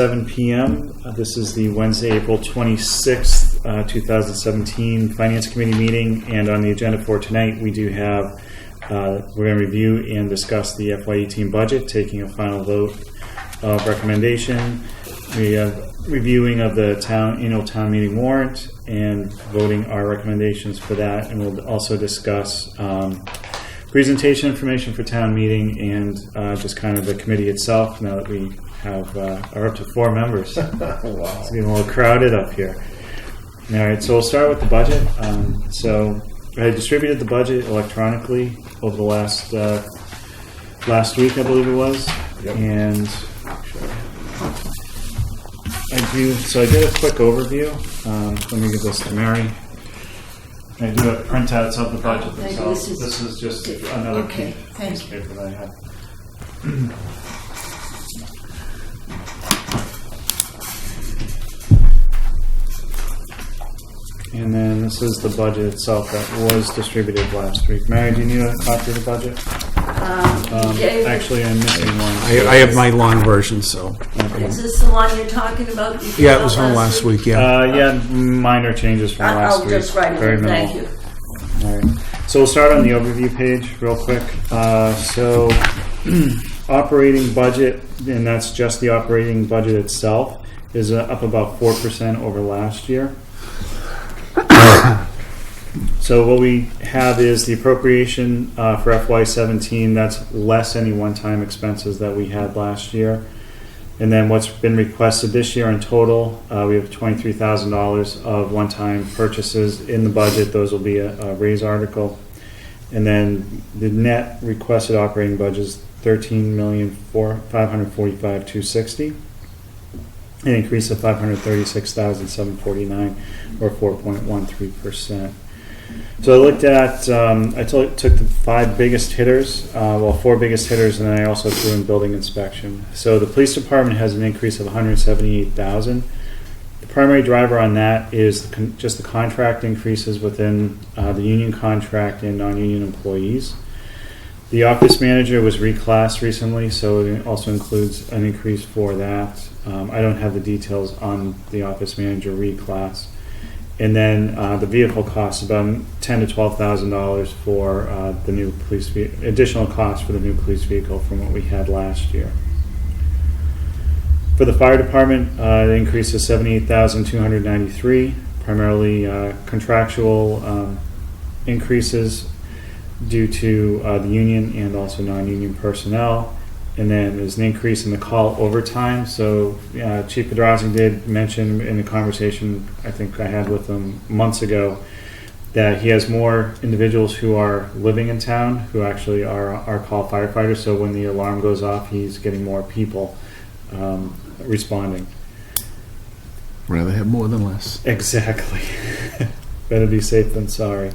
7 p.m. This is the Wednesday, April 26th, 2017 Finance Committee meeting, and on the agenda for tonight we do have, we're going to review and discuss the FY18 budget, taking a final vote of recommendation. We have reviewing of the annual town meeting warrant and voting our recommendations for that, and we'll also discuss presentation information for town meeting and just kind of the committee itself now that we have are up to 4 members. Wow. It's getting a little crowded up here. All right, so we'll start with the budget. So I distributed the budget electronically over the last week, I believe it was. Yep. And I did a quick overview. Let me give this to Mary. I do have printouts of the budget themselves. This is just another piece of paper that I have. And then this is the budget itself that was distributed last week. Mary, do you need a copy of the budget? Actually, I'm missing one. I have my long version, so. Okay. Is this the one you're talking about? Yeah, it was from last week, yeah. Yeah, minor changes from last week. Just right. Very minimal. Thank you. All right. So we'll start on the overview page real quick. So operating budget, and that's just the operating budget itself, is up about 4% over last year. So what we have is the appropriation for FY17. That's less any one-time expenses that we had last year. And then what's been requested this year in total, we have $23,000 of one-time purchases in the budget. Those will be a raise article. And then the net requested operating budget is $13,545,260, an increase of $536,749, or 4.13%. So I looked at, took the 5 biggest hitters, 4 biggest hitters, and then I also threw in building inspection. So the police department has an increase of $178,000. The primary driver on that is just the contract increases within the union contract and non-union employees. The office manager was reclassed recently, so it also includes an increase for that. I don't have the details on the office manager reclass. And then the vehicle costs about $10,000 to $12,000 for the new police additional costs for the new police vehicle from what we had last year. For the fire department, the increase is $78,293, primarily contractual increases due to the union and also non-union personnel. And then there's an increase in the call overtime. So Chief Pedrazi did mention in a conversation I think I had with him months ago that he has more individuals who are living in town who actually are our call firefighters. So when the alarm goes off, he's getting more people responding. Rather have more than less. Exactly. Better be safe than sorry.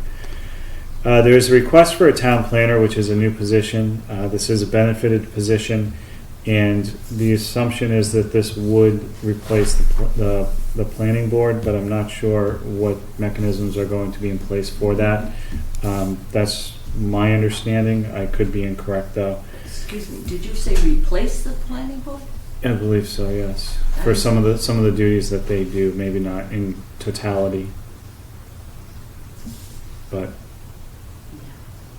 There's a request for a town planner, which is a new position. This is a benefited position, and the assumption is that this would replace the planning board, but I'm not sure what mechanisms are going to be in place for that. That's my understanding. I could be incorrect, though. Excuse me, did you say replace the planning board? I believe so, yes. For some of the duties that they do, maybe not in totality, but.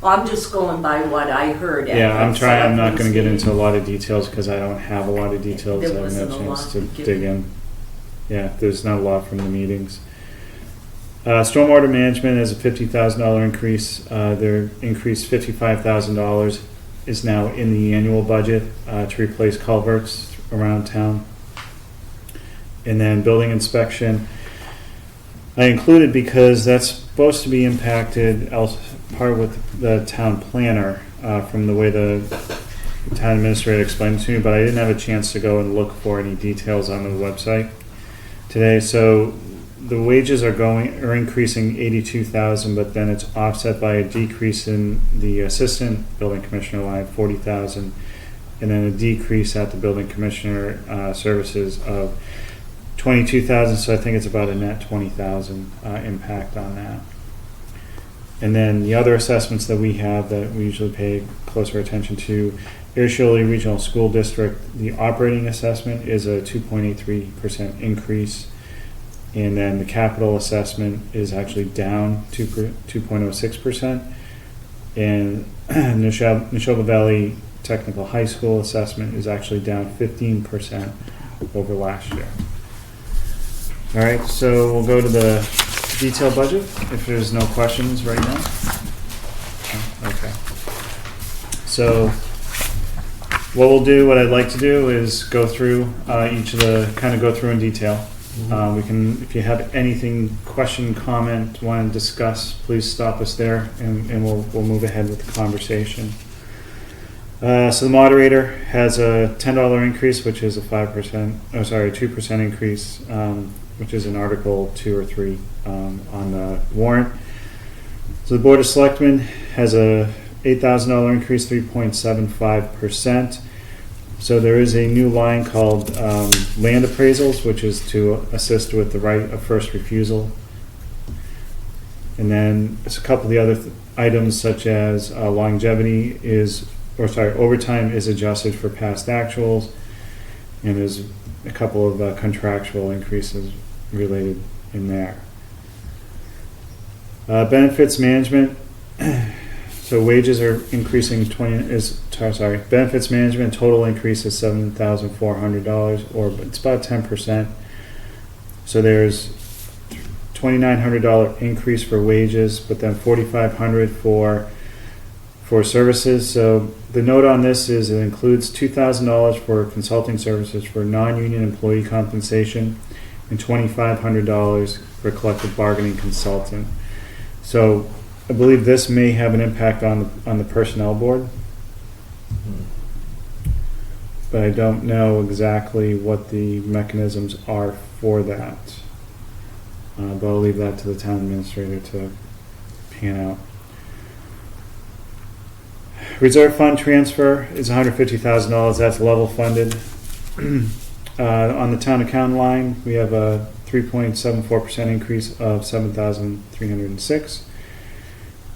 I'm just going by what I heard. Yeah, I'm not going to get into a lot of details because I don't have a lot of details. I haven't had a chance to dig in. Yeah, there's not a lot from the meetings. Stormwater management is a $50,000 increase. Their increased $55,000 is now in the annual budget to replace culverts around town. And then building inspection, I included because that's supposed to be impacted part with the town planner from the way the town administrator explained it to me, but I didn't have a chance to go and look for any details on the website today. So the wages are increasing $82,000, but then it's offset by a decrease in the assistant building commissioner line, $40,000, and then a decrease at the building commissioner services of $22,000. So I think it's about a net $20,000 impact on that. And then the other assessments that we have that we usually pay closer attention to Ayer Shirley Regional School District, the operating assessment is a 2.83% increase. And then the capital assessment is actually down 2.06%. And Neshoba Valley Technical High School assessment is actually down 15% over last year. All right, so we'll go to the detailed budget if there's no questions right now. Okay. So what I'd like to do is go through each of the, go through in detail. We can, if you have anything, question, comment, want to discuss, please stop us there, and we'll move ahead with the conversation. So the moderator has a $10 increase, which is a 2% increase, which is in Article 2 or 3 on the warrant. So the Board of Selectmen has a $8,000 increase, 3.75%. So there is a new line called land appraisals, which is to assist with the right of first refusal. And then there's a couple of the other items, such as overtime is adjusted for past actuals, and there's a couple of contractual increases related in there. Benefits management. So wages are increasing benefits management total increase is $7,400, or it's about 10%. So there's $2,900 increase for wages, but then $4,500 for services. So the note on this is it includes $2,000 for consulting services for non-union employee compensation and $2,500 for collective bargaining consultant. So I believe this may have an impact on the personnel board, but I don't know exactly what the mechanisms are for that. But I'll leave that to the town administrator to pan out. Reserve fund transfer is $150,000. That's level funded. On the town account line, we have a 3.74% increase of $7,306.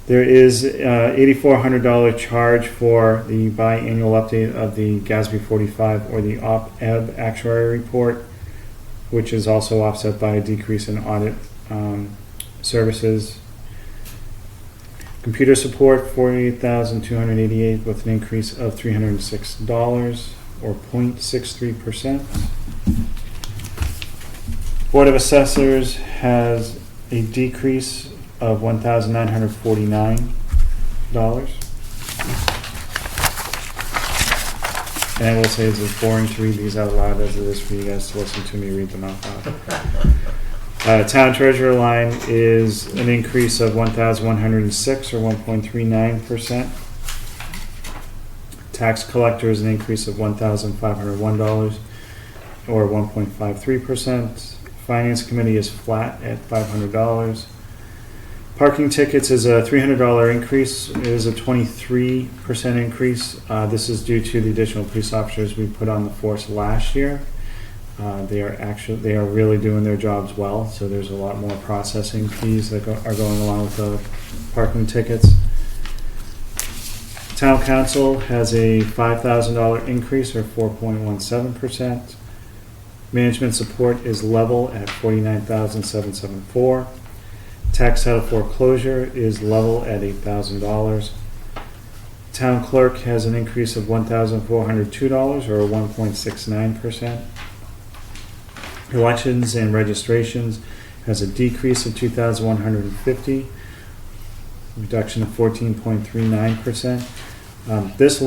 There is $8,400 charge for the biannual update of the GASB 45 or the OPEB actuary report, which is also offset by a decrease in audit services. Computer support, $48,288 with an increase of $306 or 0.63%. Board of Assessors has a decrease of $1,949. And I will say it's as boring to read these out loud as it is for you guys to listen to me read them out loud. Town treasurer line is an increase of $1,106 or 1.39%. Tax collector is an increase of $1,501 or 1.53%. Finance committee is flat at $500. Parking tickets is a $300 increase. It is a 23% increase. This is due to the additional police officers we put on the force last year. They are really doing their jobs well, so there's a lot more processing fees that are going along with the parking tickets. Town council has a $5,000 increase or 4.17%. Management support is level at $49,774. Tax title foreclosure is level at $8,000. Town clerk has an increase of $1,402 or 1.69%. Elections and registrations has a decrease of $2,150, reduction of 14.39%. This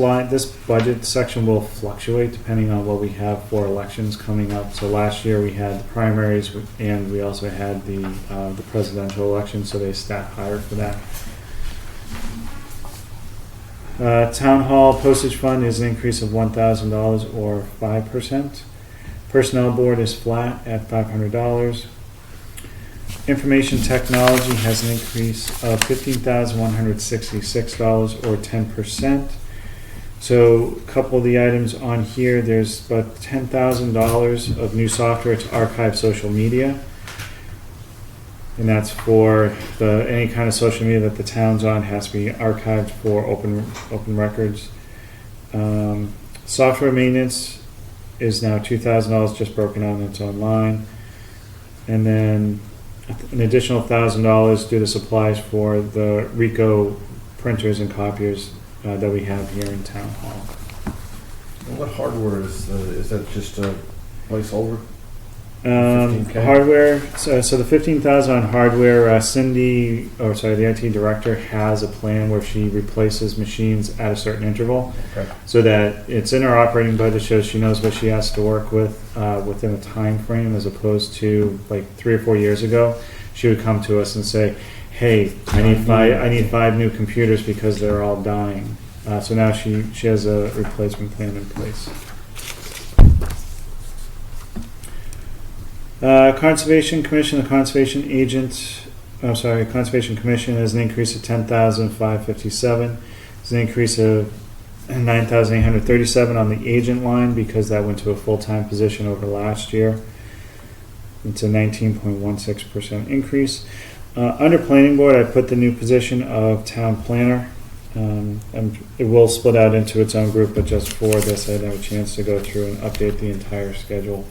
budget section will fluctuate depending on what we have for elections coming up. So last year we had the primaries and we also had the presidential election, so they stat higher for that. Town hall postage fund is an increase of $1,000 or 5%. Personnel board is flat at $500. Information technology has an increase of $15,166 or 10%. So a couple of the items on here, there's about $10,000 of new software to archive social media. And that's for any kind of social media that the town's on has to be archived for open records. Software maintenance is now $2,000, just broken out in its own line. And then an additional $1,000 due to supplies for the Ricoh printers and copiers that we have here in Town Hall. And what hardware is that just a placeholder? 15K? Hardware, so the 15,000 on hardware, Cindy, the IT director has a plan where she replaces machines at a certain interval. Okay. So that it's in her operating budget, so she knows what she has to work with within a time frame, as opposed to like 3 or 4 years ago, she would come to us and say, hey, I need 5 new computers because they're all dying. So now she has a replacement plan in place. Conservation Commission, the Conservation Commission has an increase of $10,557. There's an increase of $9,837 on the agent line because that went to a full-time position over last year. It's a 19.16% increase. Under Planning Board, I put the new position of Town Planner. And it will split out into its own group, but just for this, I didn't have a chance to go through and update the entire schedule.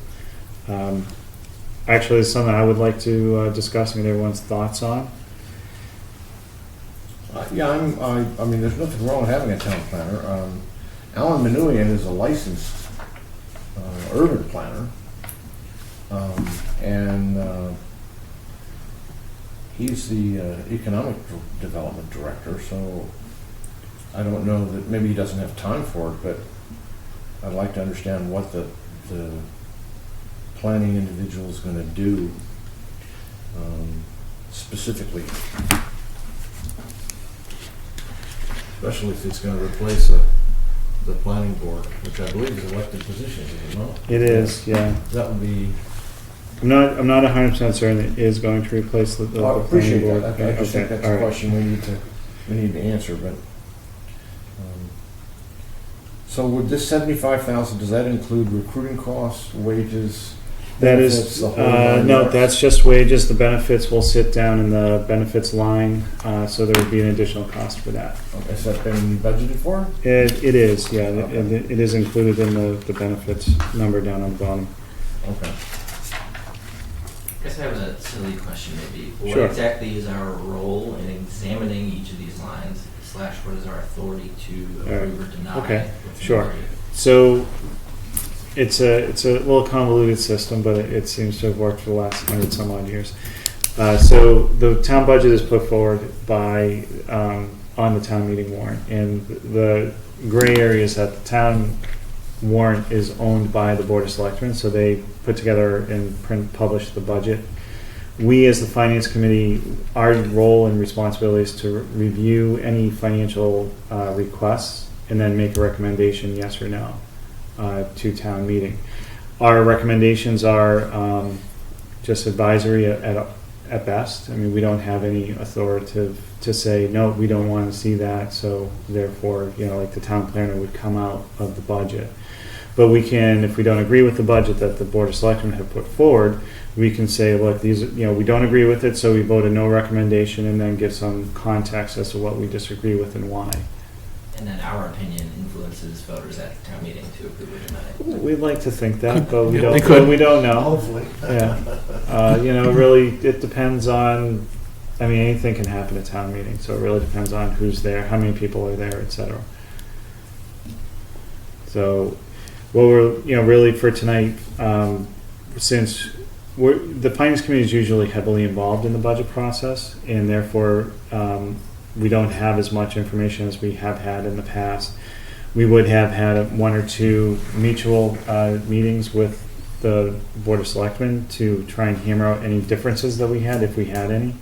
Actually, it's something I would like to discuss and get everyone's thoughts on. I mean, there's nothing wrong with having a town planner. Alan Minuian is a licensed urban planner, and he's the economic development director, so I don't know that maybe he doesn't have time for it, but I'd like to understand what the planning individual is going to do specifically. Especially if it's going to replace the planning board, which I believe is elected position, is it not? It is, yeah. That would be... I'm not 100% certain it is going to replace the I planning appreciate board. that. I just think that's all a right. question we need to answer, but... So with this $75,000, does that include recruiting costs, wages? That benefits, is, the whole nine no, yards? that's just wages. The benefits will sit down in the benefits line, so there would be an additional cost for that. Okay, has that been budgeted for? It is, yeah. Okay. It is included in the benefits number down on the bottom. Okay. I guess I have a silly question maybe. What Sure. exactly is our role in examining each of these lines, / what is our authority to approve or deny? Okay, with sure. authority? So it's a little convoluted system, but it seems to have worked for the last 100 some odd years. So the town budget is put forward by on the town meeting warrant, and the gray area is that the town warrant is owned by the Board of Selectmen, so they put together and publish the budget. We, as the Finance Committee, our role and responsibility is to review any financial requests and then make a recommendation, yes or no, to town meeting. Our recommendations are just advisory at best. I mean, we don't have any authoritative to say, no, we don't want to see that, so therefore, like the town planner would come out of the budget. But we can, if we don't agree with the budget that the Board of Selectmen have put forward, we can say, look, these, we don't agree with it, so we vote a no recommendation, and then give some context as to what we disagree with and why. And then our opinion influences voters at the town meeting to approve or deny. We'd like to think that, but we Yeah, don't. they could. But we don't know. Hopefully. Yeah. Really, it depends on. I mean, anything can happen at town meeting, so it really depends on who's there, how many people are there, etc. So, what we're really for tonight, since the Finance Committee is usually heavily involved in the budget process, and therefore we don't have as much information as we have had in the past. We would have had 1 or 2 mutual meetings with the Board of Selectmen to try and hammer out any differences that we had, if we had any.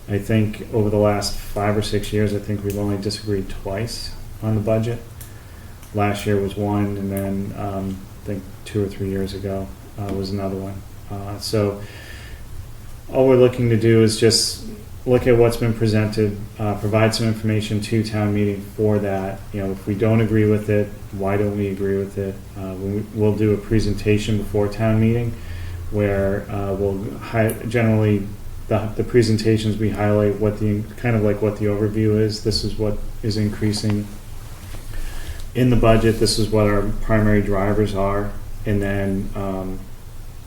I think over the last 5 or 6 years, I think we've only disagreed twice on the budget. Last year was one, and then I think 2 or 3 years ago was another one. So all we're looking to do is just look at what's been presented, provide some information to town meeting for that. If we don't agree with it, why don't we agree with it? We'll do a presentation before town meeting where we'll generally the presentations we highlight what the kind of like what the overview is. This is what is increasing in the budget, this is what our primary drivers are, and then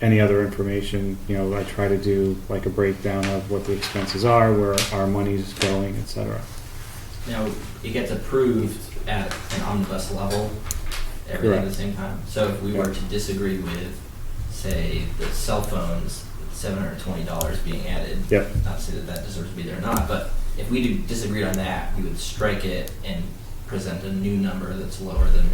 any other information, I try to do like a breakdown of what the expenses are, where our money's going, et cetera. Now, it gets approved at an omnibus level, everything at the same time. So if we were to disagree with, say, the cell phones, $720 being added, Yep. not to say that that deserves to be there or not, but if we disagreed on that, we would strike it and present a new number that's lower than.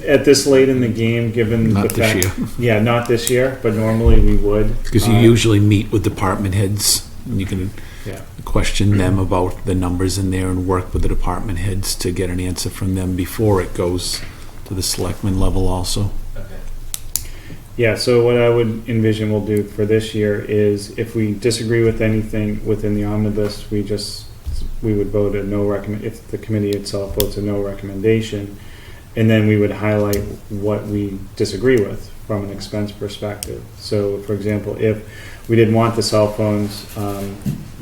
At this late in the game, given Not the this fact, year. yeah, not this year, but normally we would. Because you usually meet with department heads, and you can Yeah. question them about the numbers in there and work with the department heads to get an answer from them before it goes to the selectman level also. Okay. Yeah, so what I would envision we'll do for this year is if we disagree with anything within the omnibus, we would vote a no recommend, if the committee itself votes a no recommendation, and then we would highlight what we disagree with from an expense perspective. So, for example, if we didn't want the cell phones,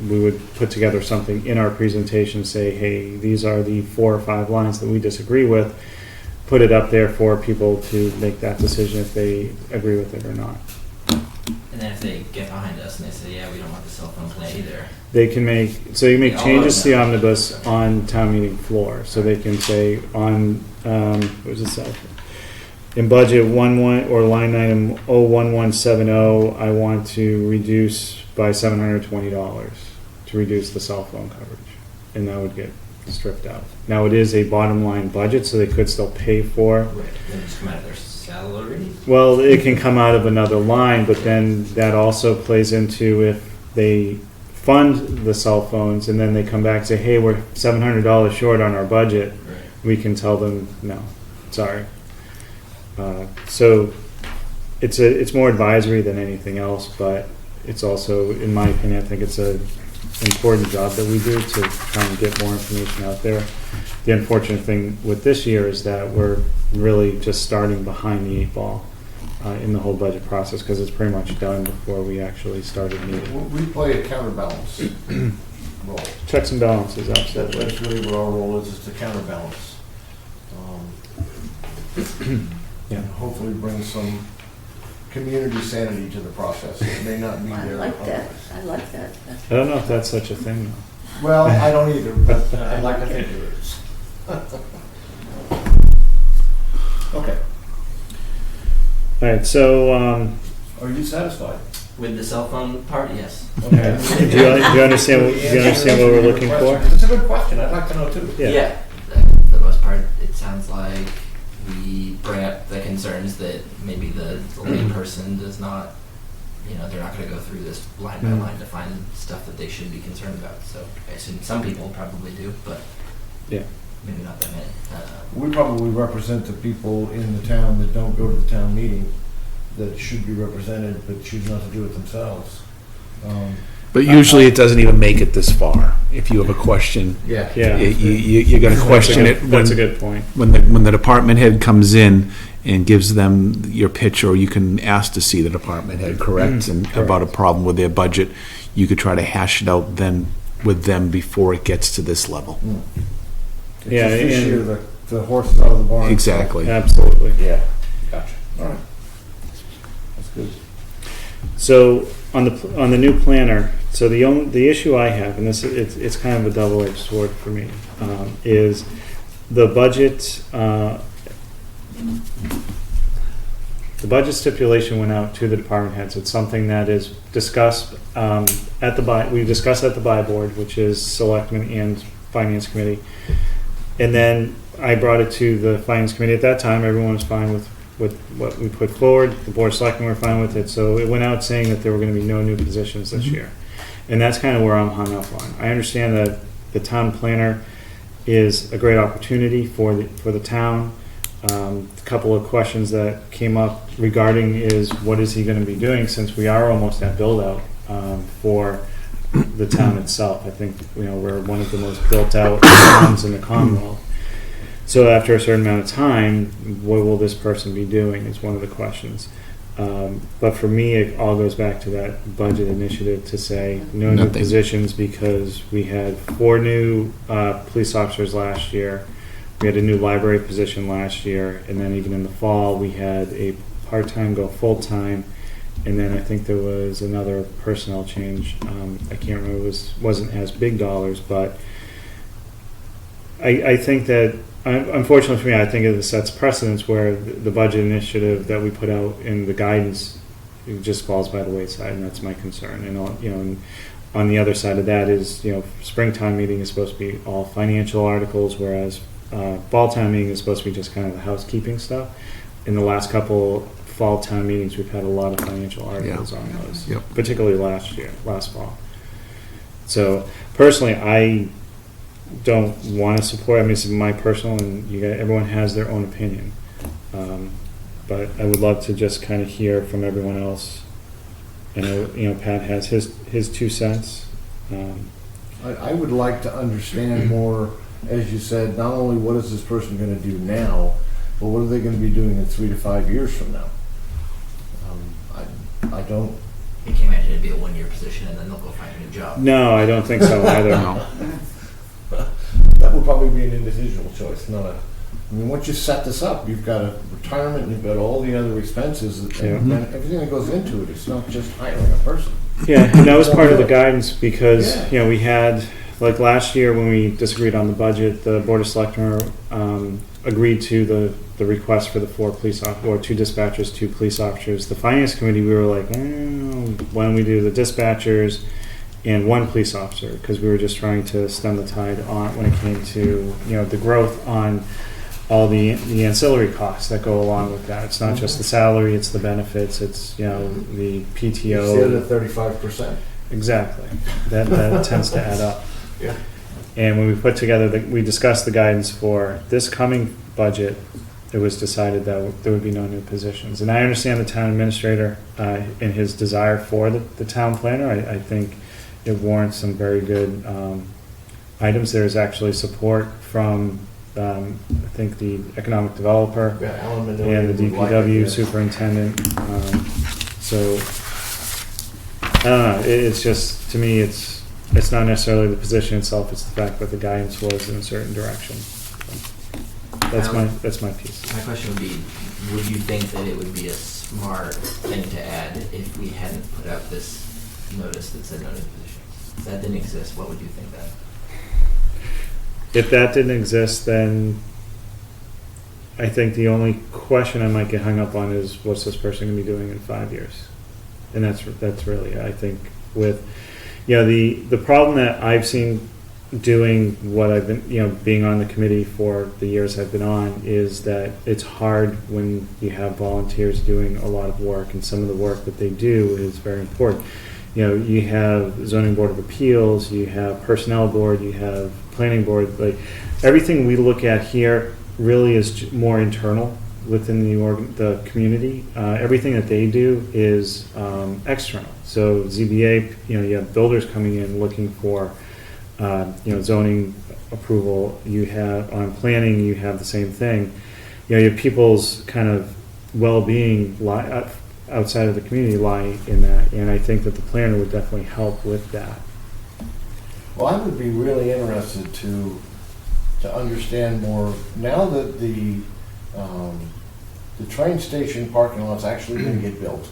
we would put together something in our presentation, say, hey, these are the 4 or 5 lines that we disagree with, put it up there for people to make that decision if they agree with it or not. And then if they get behind us and they say, yeah, we don't want the cell phone plan either. They can make, so you make Yeah, changes to the all of that. omnibus on town meeting floor. So they can say on, where's this at? In budget 11 or line item 01170, I want to reduce by $720 to reduce the cell phone coverage. And that would get stripped out. Now it is a bottom line budget, so they could still pay for. Right. Then just come out of their salary. Well, it can come out of another line, but then that also plays into if they fund the cell phones and then they come back and say, hey, we're $700 short on our budget, Right. we can tell them, no, sorry. So it's more advisory than anything else, but it's also, in my opinion, I think it's an important job that we do to try and get more information out there. The unfortunate thing with this year is that we're really just starting behind the 8 ball in the whole budget process because it's pretty much done before we actually started meeting. We play a counterbalance role. Checks and balances, absolutely. That's really what our role is to counterbalance. Yeah. And hopefully bring some community sanity to the process. It may not be I there. like that. otherwise. I like that. I don't know if that's such a thing, though. Well, I don't either, but I'd like to think there is. Okay. All right, so Are you satisfied? With the cell phone part, yes. Okay. do you understand what we're looking for? It's a good question. I'd like to know too. Yeah. For the most part, it sounds like we bring up the concerns that maybe the layperson does not, they're not going to go through this line by line to find stuff that they should be concerned about. So I assume some people probably do, but Yeah. maybe not that many. We probably represent the people in the town that don't go to the town meeting that should be represented but choose not to do it themselves. But usually it doesn't even make it this far. If you have a question, Yeah. Yeah. you're going to question it That's a good point. when the department head comes in and gives them your pitch, or you can ask to see the department head correct and about a problem with their budget. You could try to hash it out then with them before it gets to this level. It's Yeah, just this and- year the horse is out of the barn. Exactly. Absolutely. Yeah. Gotcha. All right. That's good. So on the new planner, so the issue I have, and this it's kind of a double-edged sword for me, is the budget. The budget stipulation went out to the department heads. It's something that is discussed at the buy. We discussed at the buy board, which is selectmen and finance committee, and then I brought it to the finance committee. At that time, everyone was fine with what we put forward. The board of selectmen were fine with it, so it went out saying that there were going to be no new positions this year, and that's kind of where I'm hung up on. I understand that the town planner is a great opportunity for the town. A couple of questions that came up regarding is what is he going to be doing since we are almost at build out for the town itself. I think we're one of the most built out towns in the Commonwealth. So after a certain amount of time, what will this person be doing is one of the questions. But for me, it all goes back to that budget initiative to say no new Nothing. positions because we had 4 new police officers last year. We had a new library position last year, and then even in the fall, we had a part-time go full-time, and then I think there was another personnel change. I can't remember, wasn't as big dollars, but I think that, unfortunately for me, I think it sets precedence where the budget initiative that we put out in the guidance, it just falls by the wayside, and that's my concern. And and on the other side of that is, springtime meeting is supposed to be all financial articles, whereas fall town meeting is supposed to be just kind of the housekeeping stuff. In the last couple fall town meetings, we've had a lot of financial articles on those, Yep. particularly last fall. So personally, I don't want to support. I mean, this is my personal, and everyone has their own opinion. But I would love to just kind of hear from everyone else. I know, Pat has his 2 cents. I would like to understand more, as you said, not only what is this person going to do now, but what are they going to be doing in 3 to 5 years from now? I don't. You can't imagine it'd be a 1-year position and then they'll go find a new job. No, I don't think so either. No. That would probably be an individual choice, not a. I mean, once you set this up, you've got a retirement, and you've got all the other expenses, and everything that goes into it. It's not just hiring a person. Yeah, and that was part of the guidance because, we had, like last year when we disagreed on the budget, the Board of Selectmen agreed to the request for the 4 police officers, or 2 dispatchers, 2 police officers. The Finance Committee, we were like, why don't we do the dispatchers and 1 police officer? Because we were just trying to stem the tide on when it came to, the growth on all the ancillary costs that go along with that. It's not just the salary, it's the benefits, it's, the PTO. Instead of 35%. Exactly. That tends to add up. Yeah. And when we put together, we discussed the guidance for this coming budget, it was decided that there would be no new positions. And I understand the town administrator and his desire for the town planner. I think it warrants some very good items. There's actually support from I think the economic developer and the DPW superintendent. So I don't know. It's just, to me, it's not necessarily the position itself. It's the fact that the guidance was in a certain direction. So that's my piece. My question would be, would you think that it would be a smart thing to add if we hadn't put out this notice that said no new positions? If that didn't exist, what would you think then? If that didn't exist, then I think the only question I might get hung up on is what's this person going to be doing in 5 years? And that's really it. I think with, the problem that I've seen doing what I've been, being on the committee for the years I've been on, is that it's hard when you have volunteers doing a lot of work, and some of the work that they do is very important. You have zoning board of appeals, you have personnel board, you have planning board. Like everything we look at here really is more internal within the community. Everything that they do is external. So ZBA, you have builders coming in looking for zoning approval. You have on planning, you have the same thing. You have people's kind of well-being outside of the community lie in that, and I think that the planner would definitely help with that. Well, I would be really interested to understand more now that the train station parking lot's actually going to get built.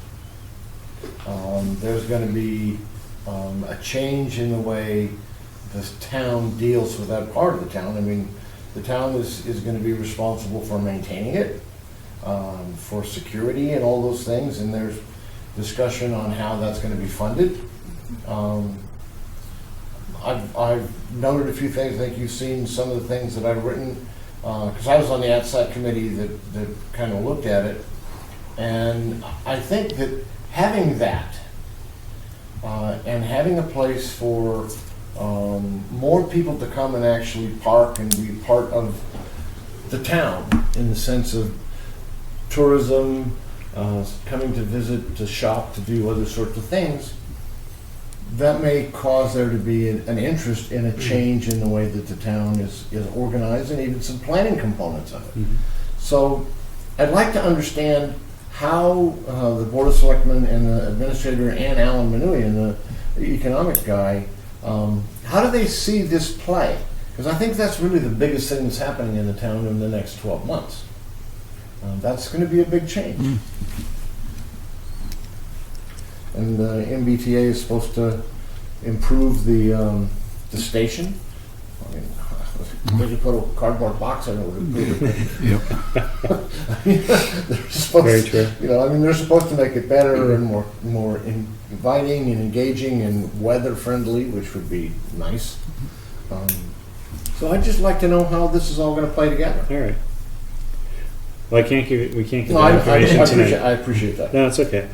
There's going to be a change in the way this town deals with that part of the town. I mean, the town is going to be responsible for maintaining it, for security and all those things, and there's discussion on how that's going to be funded. I've noted a few things. I think you've seen some of the things that I've written, because I was on the ATSAT committee that kind of looked at it, and I think that having that and having a place for more people to come and actually park and be part of the town in the sense of tourism, coming to visit, to shop, to do other sorts of things, that may cause there to be an interest in a change in the way that the town is organized, and even some planning components of it. Mm-hmm. So I'd like to understand how the Board of Selectmen and the administrator and Alan Manouian, the economic guy, how do they see this play? Because I think that's really the biggest thing that's happening in the town in the next 12 months. That's going to be a big change. And the MBTA is supposed to improve the station. I mean, maybe put a cardboard box in it would improve it. They're supposed, Very true. They're supposed to make it better and more inviting and engaging and weather friendly, which would be nice. So I'd just like to know how this is all going to play together. All right. Well, we can't give No, that information tonight. I appreciate that. No, it's okay.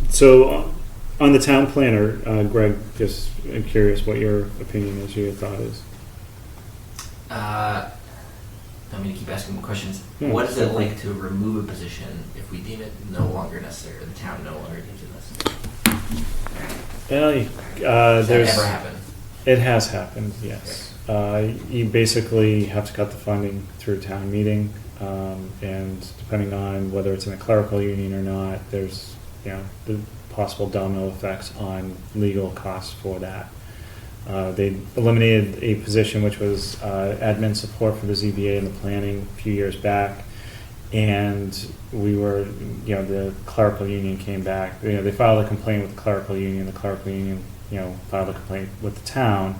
So on the town planner, Greg, just I'm curious what your opinion is, your thought is. I'm going to keep asking more questions. Yeah, what is it like to remove a position if we deem it no longer necessary, or the town no longer deems it necessary? Well, Does that ever happen? It has happened, yes. You basically have to cut the funding through town meeting, and depending on whether it's in a clerical union or not, there's the possible domino effects on legal costs for that. They eliminated a position which was admin support for the ZBA and the planning a few years back, and we were, the clerical union came back. They filed a complaint with the clerical union. The clerical union, filed a complaint with the town,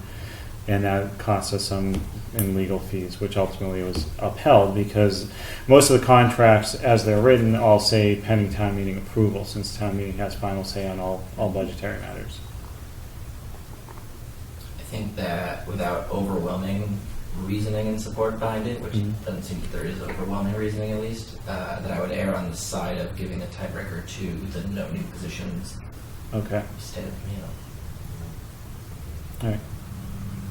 and that cost us some in legal fees, which ultimately was upheld because most of the contracts, as they're written, all say pending town meeting approval, since town meeting has final say on all budgetary matters. I think that without overwhelming reasoning and support behind it, which doesn't seem that there is overwhelming reasoning at least, that I would err on the side of giving a tiebreaker to the no new positions. Okay. Instead, All right.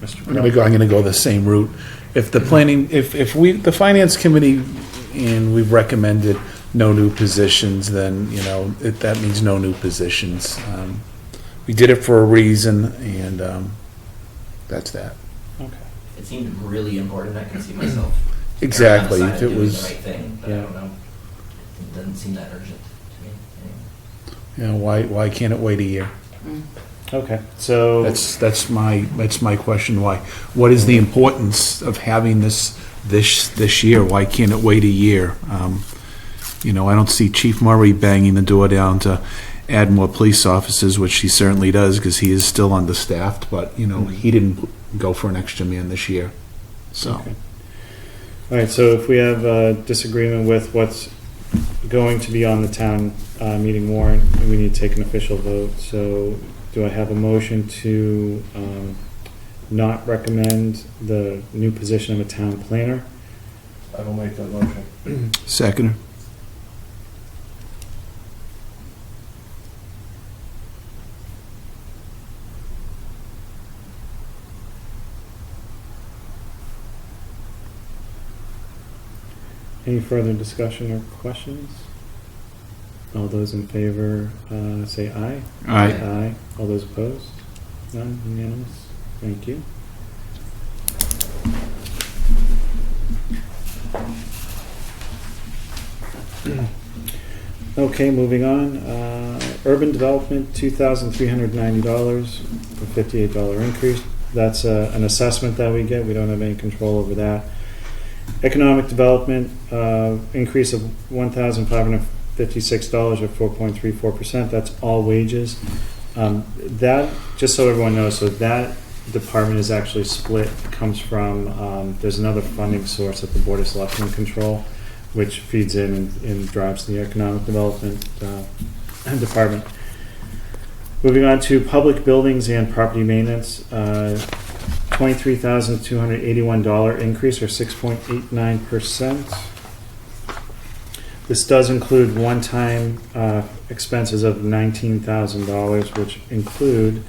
Mr. I'm going to go the same route. If the planning, if we, the finance committee, and we've recommended no new positions, then, that means no new positions. We did it for a reason, and that's that. Okay. it seemed really important. I can see myself Exactly. erring on the side If of it doing was, the right thing, but Yeah. I don't know. It doesn't seem that urgent to me. why can't it wait a year? Okay, so That's my question. Why? What is the importance of having this year? Why can't it wait a year? I don't see Chief Murray banging the door down to add more police officers, which he certainly does because he is still understaffed. But he didn't go for an extra man this year. So, okay. All right. So if we have a disagreement with what's going to be on the town meeting warrant, we need to take an official vote. So, do I have a motion to not recommend the new position of a town planner? I will make that motion. second. Any further discussion or questions? All those in favor say aye. Aye. Aye. All those opposed? None? Unanimous? Thank you. Okay, moving on. Urban Development, $2,390, a $58 increase. That's an assessment that we get. We don't have any control over that. Economic Development, increase of $1,556 or 4.34%. That's all wages. That, just so everyone knows, so that department is actually split. It comes from, there's another funding source that the Board of Selectmen control, which feeds in and drives the Economic Development department. Moving on to Public Buildings and Property Maintenance, $23,281 increase or 6.89%. This does include one-time expenses of $19,000, which include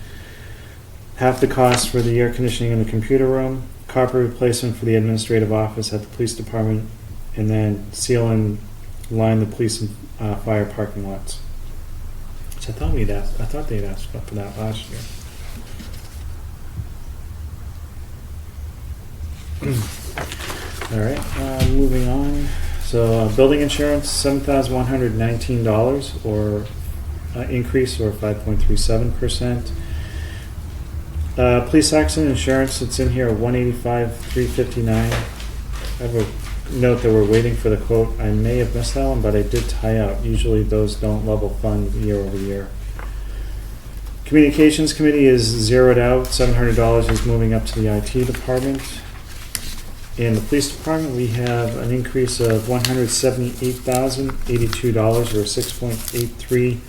half the cost for the air conditioning in the computer room, copper replacement for the administrative office at the police department, and then seal and line the police and fire parking lots. Which I thought they'd asked for that last year. All right, moving on. So building insurance, $7,119 or increase or 5.37%. Police accident insurance, it's in here, 185,359. I have a note that we're waiting for the quote. I may have missed that one, but I did tie out. Usually those don't level fund year over year. Communications committee is zeroed out. $700 is moving up to the IT department. In the police department, we have an increase of $178,082, or 6.83%.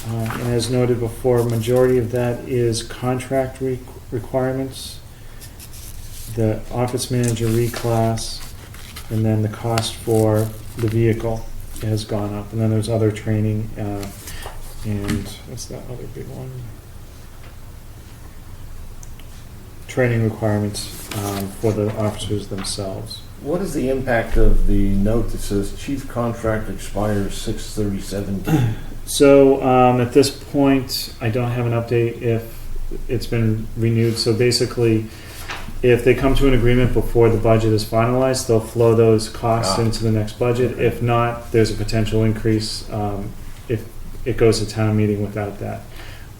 And as noted before, majority of that is contract requirements, the office manager reclass, and then the cost for the vehicle has gone up. And then there's other training, and what's that other big one? Training requirements for the officers themselves. What is the impact of the note that says chief contract expires 6/30/17? So at this point, I don't have an update if it's been renewed. So basically, if they come to an agreement before the budget is finalized, they'll flow those costs into the next budget. If not, there's a potential increase if it goes to town meeting without that.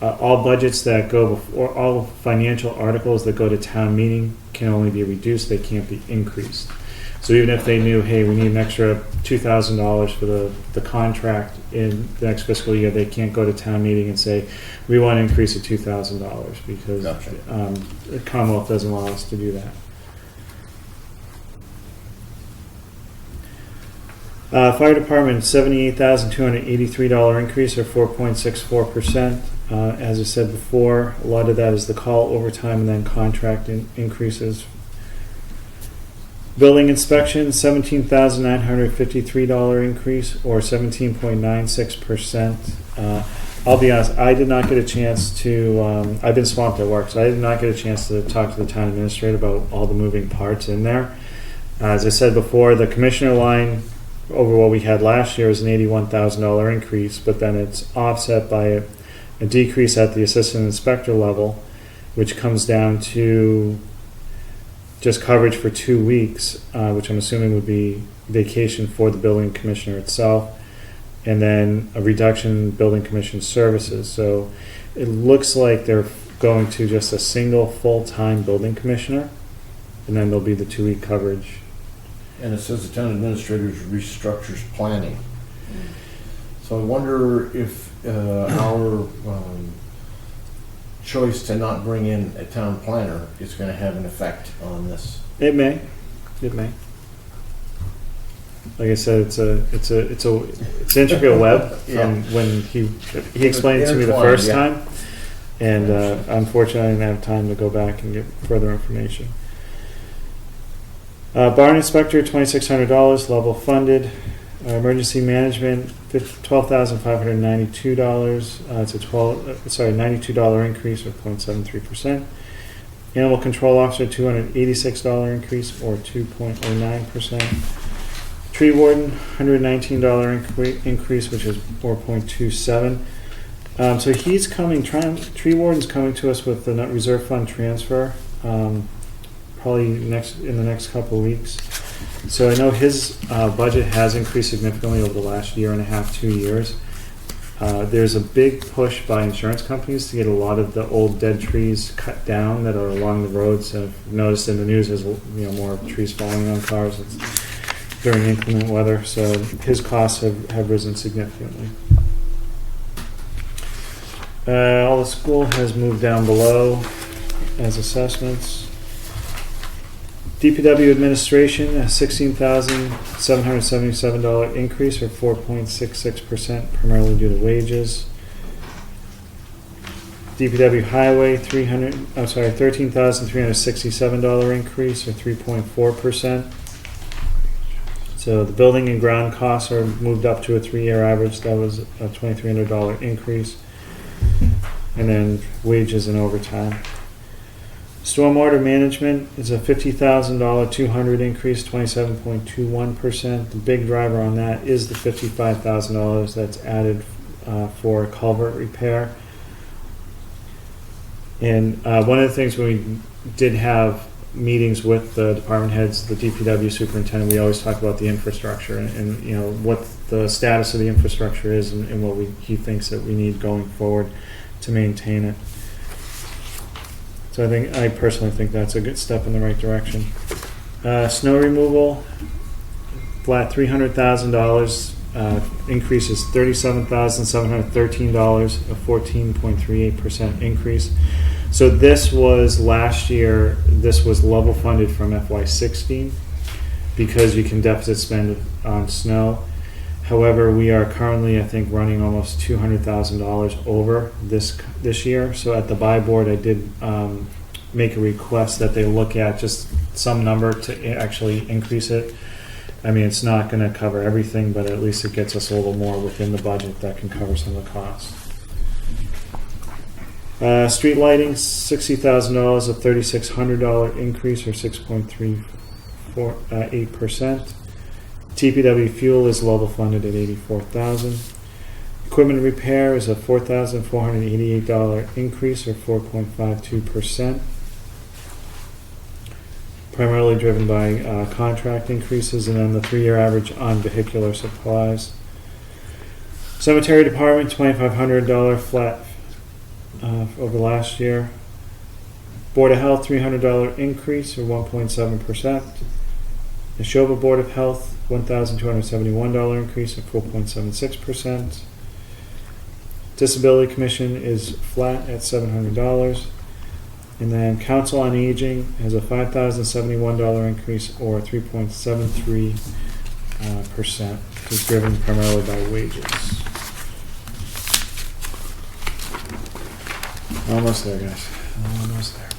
All budgets that go before, all financial articles that go to town meeting can only be reduced, they can't be increased. So even if they knew, hey, we need an extra $2,000 for the contract in the next fiscal year, they can't go to town meeting and say, we want to increase it $2,000 because Gotcha. the Commonwealth doesn't allow us to do that. Fire department, $78,283 increase, or 4.64%. As I said before, a lot of that is the call overtime and then contract increases. Building inspection, $17,953 increase, or 17.96%. I'll be honest, I did not get a chance to, I've been swamped at work, so I did not get a chance to talk to the town administrator about all the moving parts in there. As I said before, the commissioner line over what we had last year is an $81,000 increase, but then it's offset by a decrease at the assistant inspector level, which comes down to just coverage for 2 weeks, which I'm assuming would be vacation for the building commissioner itself, and then a reduction in building commission services. So it looks like they're going to just a single full-time building commissioner, and then there'll be the 2-week coverage. And it says the town administrator restructures planning. So I wonder if our choice to not bring in a town planner is going to have an effect on this. It may. Like I said, it's an intricate web from when he explained it to me the first time, and unfortunately I didn't have time to go back and get further information. Barn inspector, $2,600, level funded. Emergency management, $12,592. It's a $92 increase, or 0.73%. Animal control officer, $286 increase, or 2.09%. Tree warden, $119 increase, which is 4.27. So he's coming. Tree warden's coming to us with the reserve fund transfer, probably in the next couple of weeks. So I know his budget has increased significantly over the last year and a half, 2 years. There's a big push by insurance companies to get a lot of the old dead trees cut down that are along the roads. I've noticed in the news there's more trees falling on cars during inclement weather. So his costs have risen significantly. All the school has moved down below as assessments. DPW administration, a $16,777 increase, or 4.66%, primarily due to wages. DPW highway, $13,367 increase, or 3.4%. So the building and ground costs are moved up to a 3-year average. That was a $2,300 increase. And then wages and overtime. Stormwater management is a $50,000 200 increase, 27.21%. The big driver on that is the $55,000 that's added for culvert repair. And one of the things when we did have meetings with the department heads, the DPW superintendent, we always talk about the infrastructure and what the status of the infrastructure is and what he thinks that we need going forward to maintain it. So I personally think that's a good step in the right direction. Snow removal, flat $300,000. Increase is $37,713, a 14.38% increase. So this was last year. This was level funded from FY16 because you can deficit spend on snow. However, we are currently, I think, running almost $200,000 over this year. So at the buy board, I did make a request that they look at just some number to actually increase it. I mean, it's not going to cover everything, but at least it gets us a little more within the budget that can cover some of the costs. Street lighting, $60,000, a $3,600 increase, or 6.38%. TPW fuel is level funded at $84,000. Equipment repair is a $4,488 increase, or 4.52%. Primarily driven by contract increases, and then the 3-year average on vehicular supplies. Cemetery department, $2,500 flat over last year. Board of Health, $300 increase, or 1.7%. Neshoba Board of Health, $1,271 increase, or 4.76%. Disability Commission is flat at $700. And then Council on Aging has a $5,071 increase, or 3.73%, is driven primarily by wages. Almost there, guys. Almost there.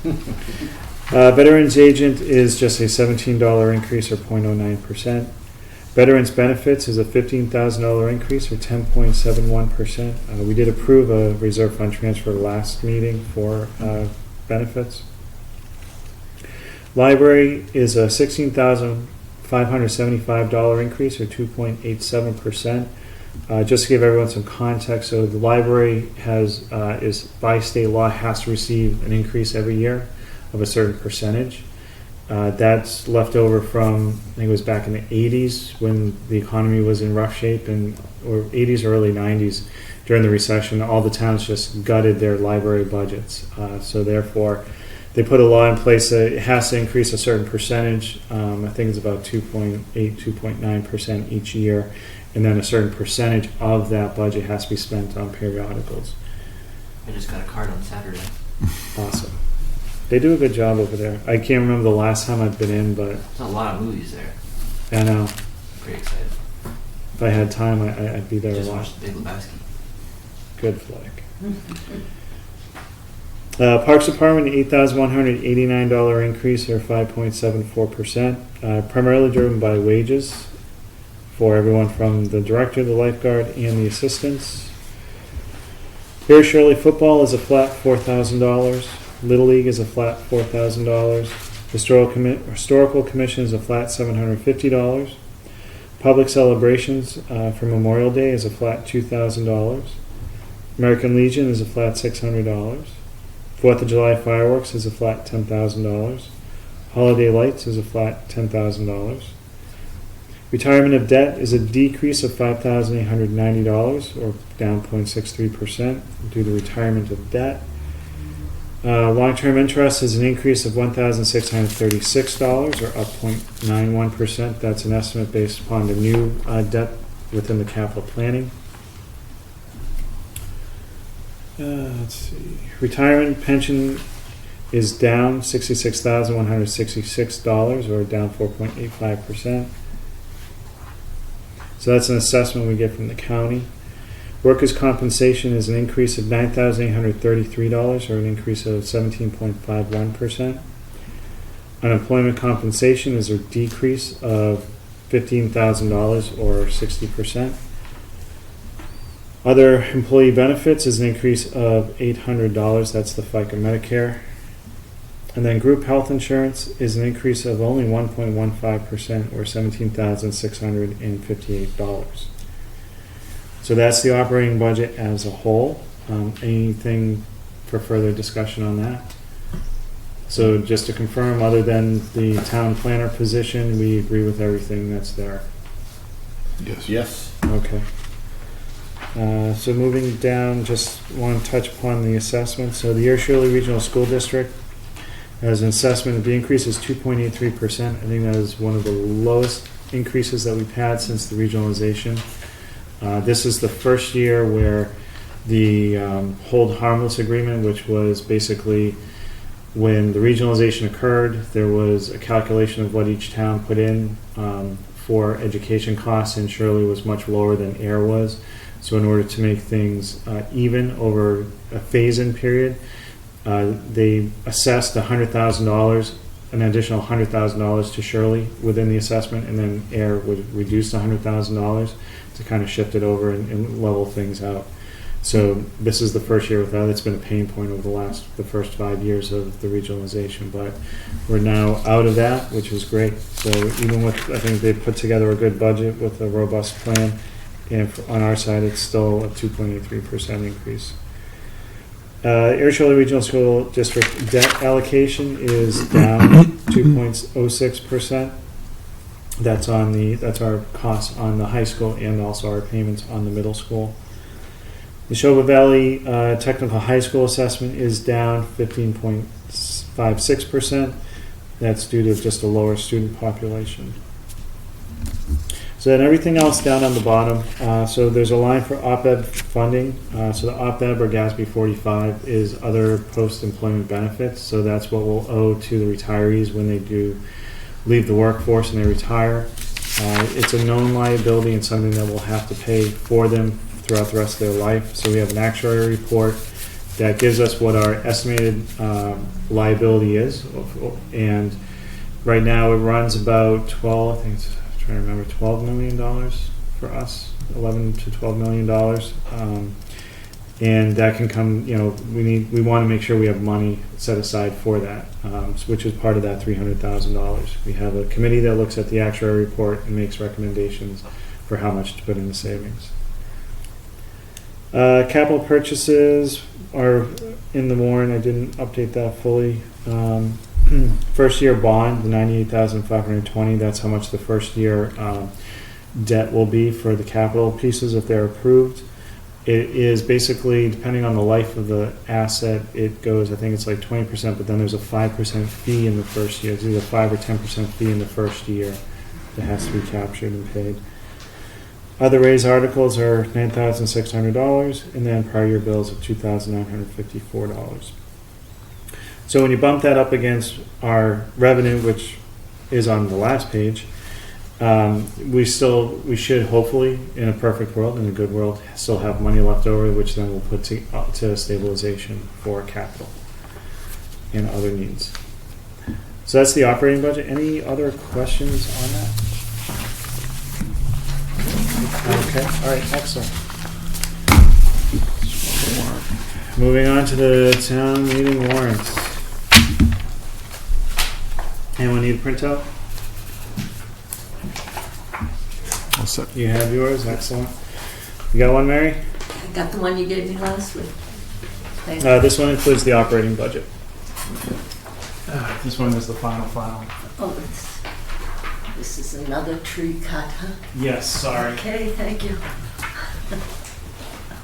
Veterans Agent is just a $17 increase, or 0.09%. Veterans Benefits is a $15,000 increase, or 10.71%. We did approve a reserve fund transfer last meeting for benefits. Library is a $16,575 increase, or 2.87%. Just to give everyone some context, so the library is by state law has to receive an increase every year of a certain percentage. That's left over from, I think it was back in the 80s when the economy was in rough shape, or 80s or early 90s. During the recession, all the towns just gutted their library budgets. So therefore, they put a law in place that it has to increase a certain percentage. I think it's about 2.8, 2.9% each year. And then a certain percentage of that budget has to be spent on periodicals. I just got a card on Saturday. Awesome. They do a good job over there. I can't remember the last time I've been in, but... There's a lot of movies there. I know. I'm pretty excited. If I had time, I'd be there Just a lot. watched The Big Lebowski. Good flick. Parks Department, $8,189 increase, or 5.74%. Primarily driven by wages for everyone from the director, the lifeguard, and the assistants. Here, Shirley Football is a flat $4,000. Little League is a flat $4,000. Historical Commission is a flat $750. Public Celebrations for Memorial Day is a flat $2,000. American Legion is a flat $600. 4th of July Fireworks is a flat $10,000. Holiday Lights is a flat $10,000. Retirement of debt is a decrease of $5,890, or down 0.63% due to retirement of debt. Long-term interest is an increase of $1,636, or up 0.91%. That's an estimate based upon the new debt within the capital planning. Let's see. Retirement pension is down $66,166, or down 4.85%. So that's an assessment we get from the county. Workers' compensation is an increase of $9,833, or an increase of 17.51%. Unemployment compensation is a decrease of $15,000, or 60%. Other employee benefits is an increase of $800. That's the FICA Medicare. And then group health insurance is an increase of only 1.15%, or $17,658. So that's the operating budget as a whole. Anything for further discussion on that? So just to confirm, other than the town planner position, we agree with everything that's there. Yes. Yes. Okay. So moving down, just want to touch upon the assessment. So the Ayer Shirley Regional School District As an assessment, the increase is 2.83%. I think that is one of the lowest increases that we've had since the regionalization. This is the first year where the hold harmless agreement, which was basically when the regionalization occurred, there was a calculation of what each town put in for education costs, and Shirley was much lower than Ayer was. So in order to make things even over a phase-in period, they assessed $100,000, an additional $100,000 to Shirley within the assessment, and then Ayer would reduce $100,000 to kind of shift it over and level things out. So this is the first year without. It's been a pain point over the first 5 years of the regionalization, but we're now out of that, which is great. So even with, I think they put together a good budget with a robust plan, and on our side, it's still a 2.83% increase. Ayer Shirley Regional School District debt allocation is down 2.06%. That's our costs on the high school and also our payments on the middle school. The Neshoba Valley Technical High School assessment is down 15.56%. That's due to just a lower student population. So then everything else down on the bottom. So there's a line for OPEB funding. So the OPEB or GASB 45 is other post-employment benefits. So that's what we'll owe to the retirees when they do leave the workforce and they retire. It's a known liability and something that we'll have to pay for them throughout the rest of their life. So we have an actuary report that gives us what our estimated liability is, and right now it runs about $12 million for us, $11 to $12 million, and that can come. We want to make sure we have money set aside for that, which is part of that $300,000. We have a committee that looks at the actuary report and makes recommendations for how much to put in the savings. Capital purchases are in the warrant. I didn't update that fully. First year bond, the $98,520. That's how much the first year debt will be for the capital pieces if they're approved. It is basically, depending on the life of the asset, it goes, I think it's like 20%, but then there's a 5% fee in the first year. It's either 5 or 10% fee in the first year that has to be captured and paid. Other raised articles are $9,600, and then prior year bills of $2,954. So when you bump that up against our revenue, which is on the last page, we should hopefully, in a perfect world, in a good world, still have money left over, which then we'll put to stabilization for capital and other needs. So that's the operating budget. Any other questions on that? Okay, all right, excellent. Moving on to the town meeting warrants. Anyone need a printout? All set. You have yours, excellent. You got one, Mary? I got the one you gave me last week. Thank you. This one includes the operating budget. This one is the final. Oh, this is another tree cut, huh? Yes, sorry. Okay, thank you.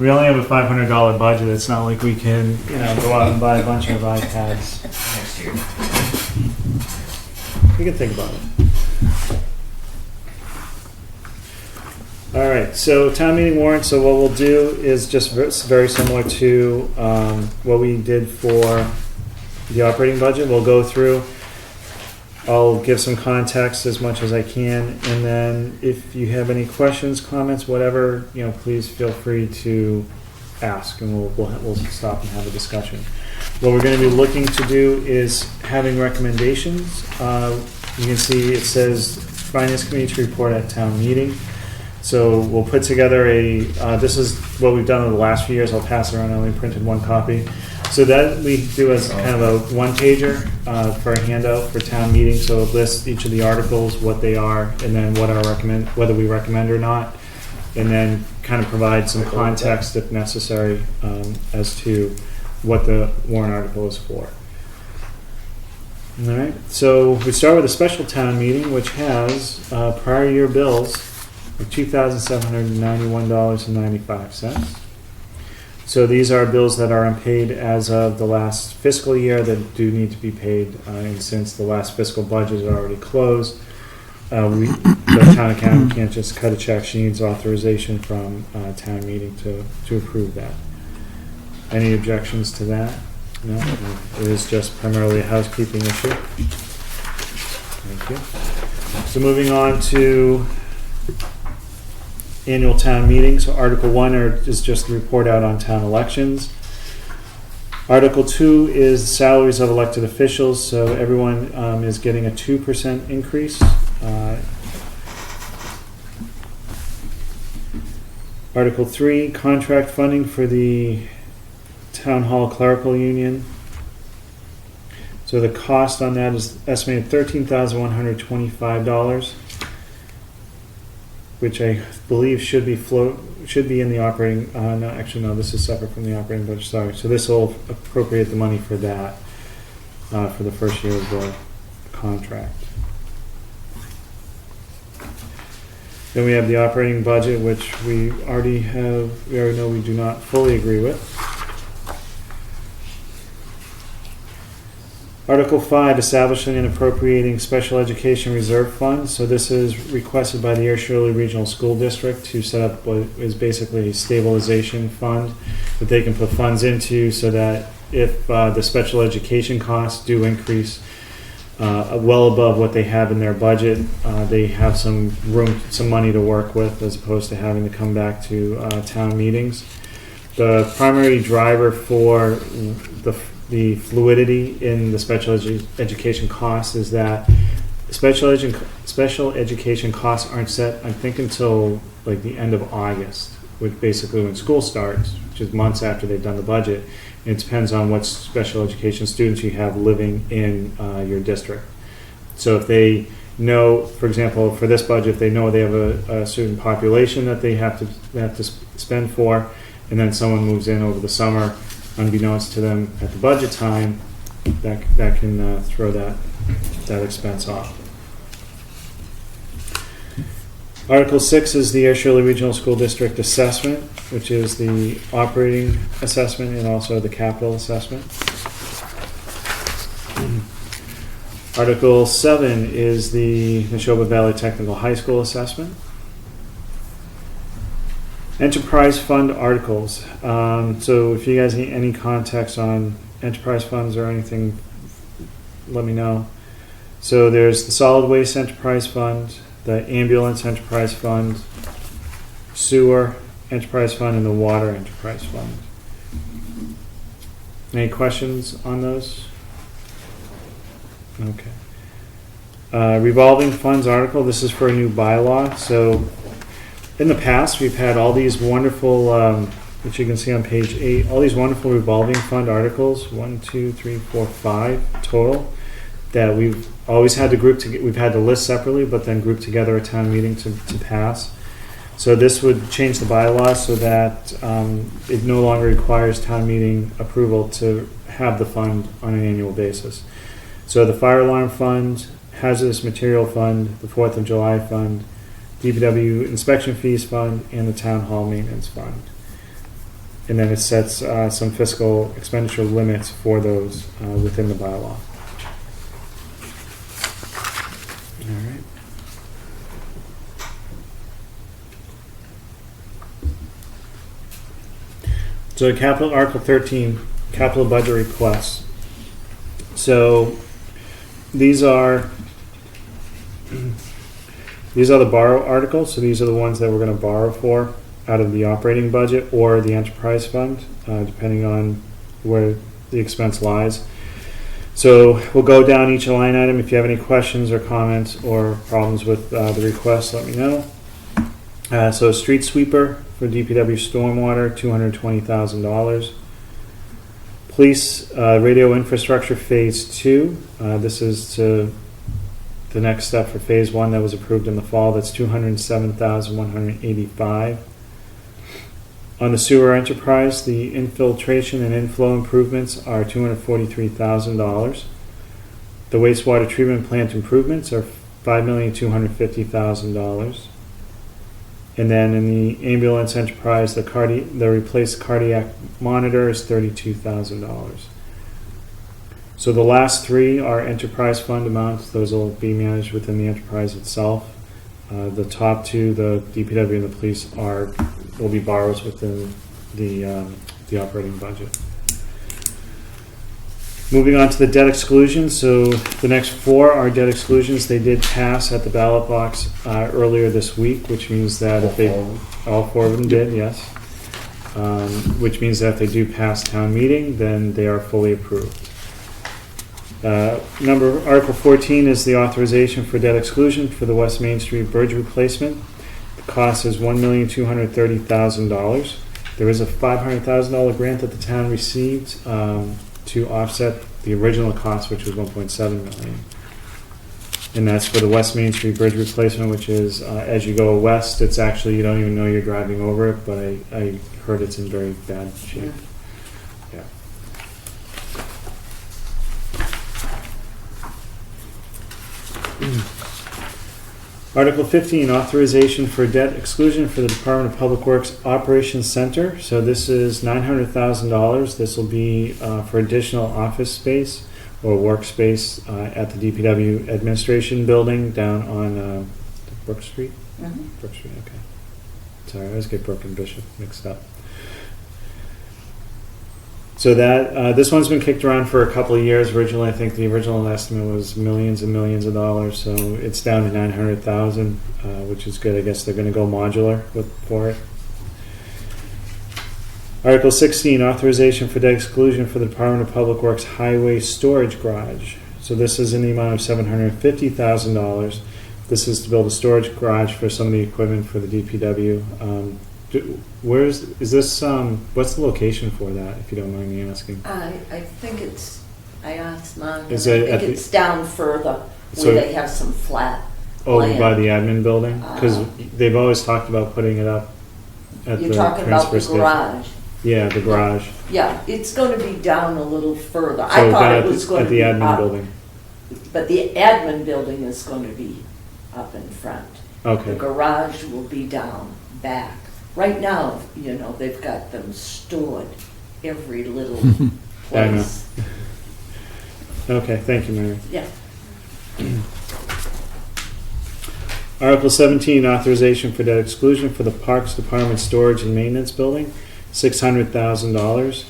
We only have a $500 budget. It's not like we can, go out and buy a bunch of iPads. Next year. We can think about it. All right, so town meeting warrant. So what we'll do is just very similar to what we did for the operating budget. We'll go through. I'll give some context as much as I can, and then if you have any questions, comments, whatever, please feel free to ask, and we'll stop and have a discussion. What we're going to be looking to do is having recommendations. You can see it says Finance Committee to report at town meeting. So we'll put together this is what we've done in the last few years. I'll pass it around. I only printed one copy. So that we do as kind of a one-pager for a handout for town meeting. So it lists each of the articles, what they are, and then whether we recommend or not, and then kind of provide some context if necessary as to what the warrant article is for. All right. So we start with a special town meeting, which has prior year bills of $2,791.95. So these are bills that are unpaid as of the last fiscal year that do need to be paid, and since the last fiscal budget is already closed, the town accountant can't just cut a check. She needs authorization from town meeting to approve that. Any objections to that? No? It is just primarily a housekeeping issue. Thank you. So moving on to annual town meeting. So Article 1 is just the report out on town elections. Article 2 is salaries of elected officials. So everyone is getting a 2% increase. Article 3, contract funding for the Town Hall Clerical Union. So the cost on that is estimated $13,125, which I believe should be in the operating. No, actually, no. This is separate from the operating budget. Sorry. So this will appropriate the money for that for the first year of the contract. Then we have the operating budget, which we already know we do not fully agree with. Article 5, establishing and appropriating special education reserve funds. So this is requested by the Ayer Shirley Regional School District to set up what is basically a stabilization fund that they can put funds into so that if the special education costs do increase well above what they have in their budget, they have some money to work with as opposed to having to come back to town meetings. The primary driver for the fluidity in the special education costs is that special education costs aren't set, I think, until like the end of August, which basically when school starts, which is months after they've done the budget. It depends on what special education students you have living in your district. So if they know, for example, for this budget, if they know they have a certain population that they have to spend for, and then someone moves in over the summer, unbeknownst to them at the budget time, that can throw that expense off. Article 6 is the Ayer Shirley Regional School District assessment, which is the operating assessment and also the capital assessment. Article 7 is the Neshoba Valley Technical High School assessment. Enterprise fund articles. So if you guys need any context on enterprise funds or anything, let me know. So there's the solid waste enterprise fund, the ambulance enterprise fund, sewer enterprise fund, and the water enterprise fund. Any questions on those? Okay. Revolving funds article. This is for a new bylaw. So in the past, we've had all these wonderful, which you can see on page 8, all these wonderful revolving fund articles, 1, 2, 3, 4, 5 total, that we've always had to group together. We've had to list separately, but then group together at town meeting to pass. So this would change the bylaw so that it no longer requires town meeting approval to have the fund on an annual basis. So the fire alarm fund, hazardous material fund, the 4th of July fund, DPW inspection fees fund, and the town hall maintenance fund. And then it sets some fiscal expenditure limits for those within the bylaw. All right. So capital Article 13, capital budget requests. So these are the borrow articles. So these are the ones that we're going to borrow for out of the operating budget or the enterprise fund, depending on where the expense lies. So we'll go down each line item. If you have any questions or comments or problems with the request, let me know. So street sweeper for DPW stormwater, $220,000. Police radio infrastructure phase 2. This is the next step for phase 1 that was approved in the fall. That's $207,185. On the sewer enterprise, the infiltration and inflow improvements are $243,000. The wastewater treatment plant improvements are $5,250,000. And then in the ambulance enterprise, the replaced cardiac monitor is $32,000. So the last three are enterprise fund amounts. Those will be managed within the enterprise itself. The top two, the DPW and the police, will be borrows within the operating budget. Moving on to the debt exclusion. So the next four are debt exclusions. They did pass at the ballot box earlier this week, which means that all four of them did, yes. Which means that if they do pass town meeting, then they are fully approved. Article 14 is the authorization for debt exclusion for the West Main Street Bridge replacement. The cost is $1,230,000. There is a $500,000 grant that the town received to offset the original cost, which was $1.7 million. And that's for the West Main Street Bridge replacement, which is as you go west, it's actually, you don't even know you're driving over it, but I heard it's in very bad shape. Yeah. Article 15, authorization for debt exclusion for the Department of Public Works Operations Center. So this is $900,000. This will be for additional office space or workspace at the DPW administration building down on Brook Street. Mm-hmm. Brook Street, okay. Sorry, I always get Brook and Bishop mixed up. So that this one's been kicked around for a couple of years. Originally, I think the original estimate was millions and millions of dollars. So it's down to $900,000, which is good. I guess they're going to go modular for it. Article 16, authorization for debt exclusion for the Department of Public Works Highway Storage Garage. So this is in the amount of $750,000. This is to build a storage garage for some of the equipment for the DPW. Is this? What's the location for that, if you don't mind me asking? I think I asked Mark. Is I it think at it's down further So- where they have some flat Over land. by the admin building? Because Uh, they've always talked about putting it up at You're the talking about transfer the station. garage. Yeah, the garage. Yeah, it's going to be down a little further. So I thought down it was going at to the be admin up, building. but the admin building is going to be up in front. The Okay. garage will be down back. Right now, they've got them stored every little I know. place. Okay, thank you, Mary. Yeah. Article 17, authorization for debt exclusion for the Parks Department Storage and Maintenance Building, $600,000.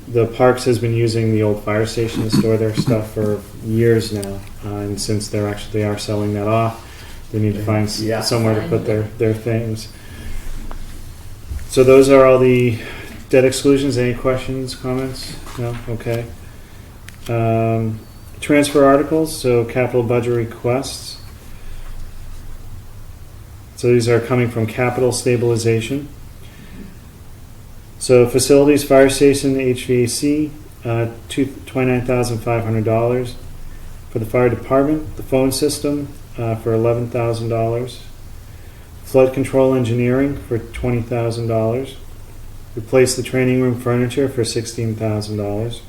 The Parks has been using the old fire station to store their stuff for years now, and since they are selling that off, they need to find Yeah. somewhere to put their things. So those are all the debt exclusions. Any questions, comments? No? Okay. Transfer articles, so capital budget requests. So these are coming from capital stabilization. So facilities, fire station, HVAC, $29,500. For the fire department, the phone system for $11,000. Flood control engineering for $20,000. Replace the training room furniture for $16,000.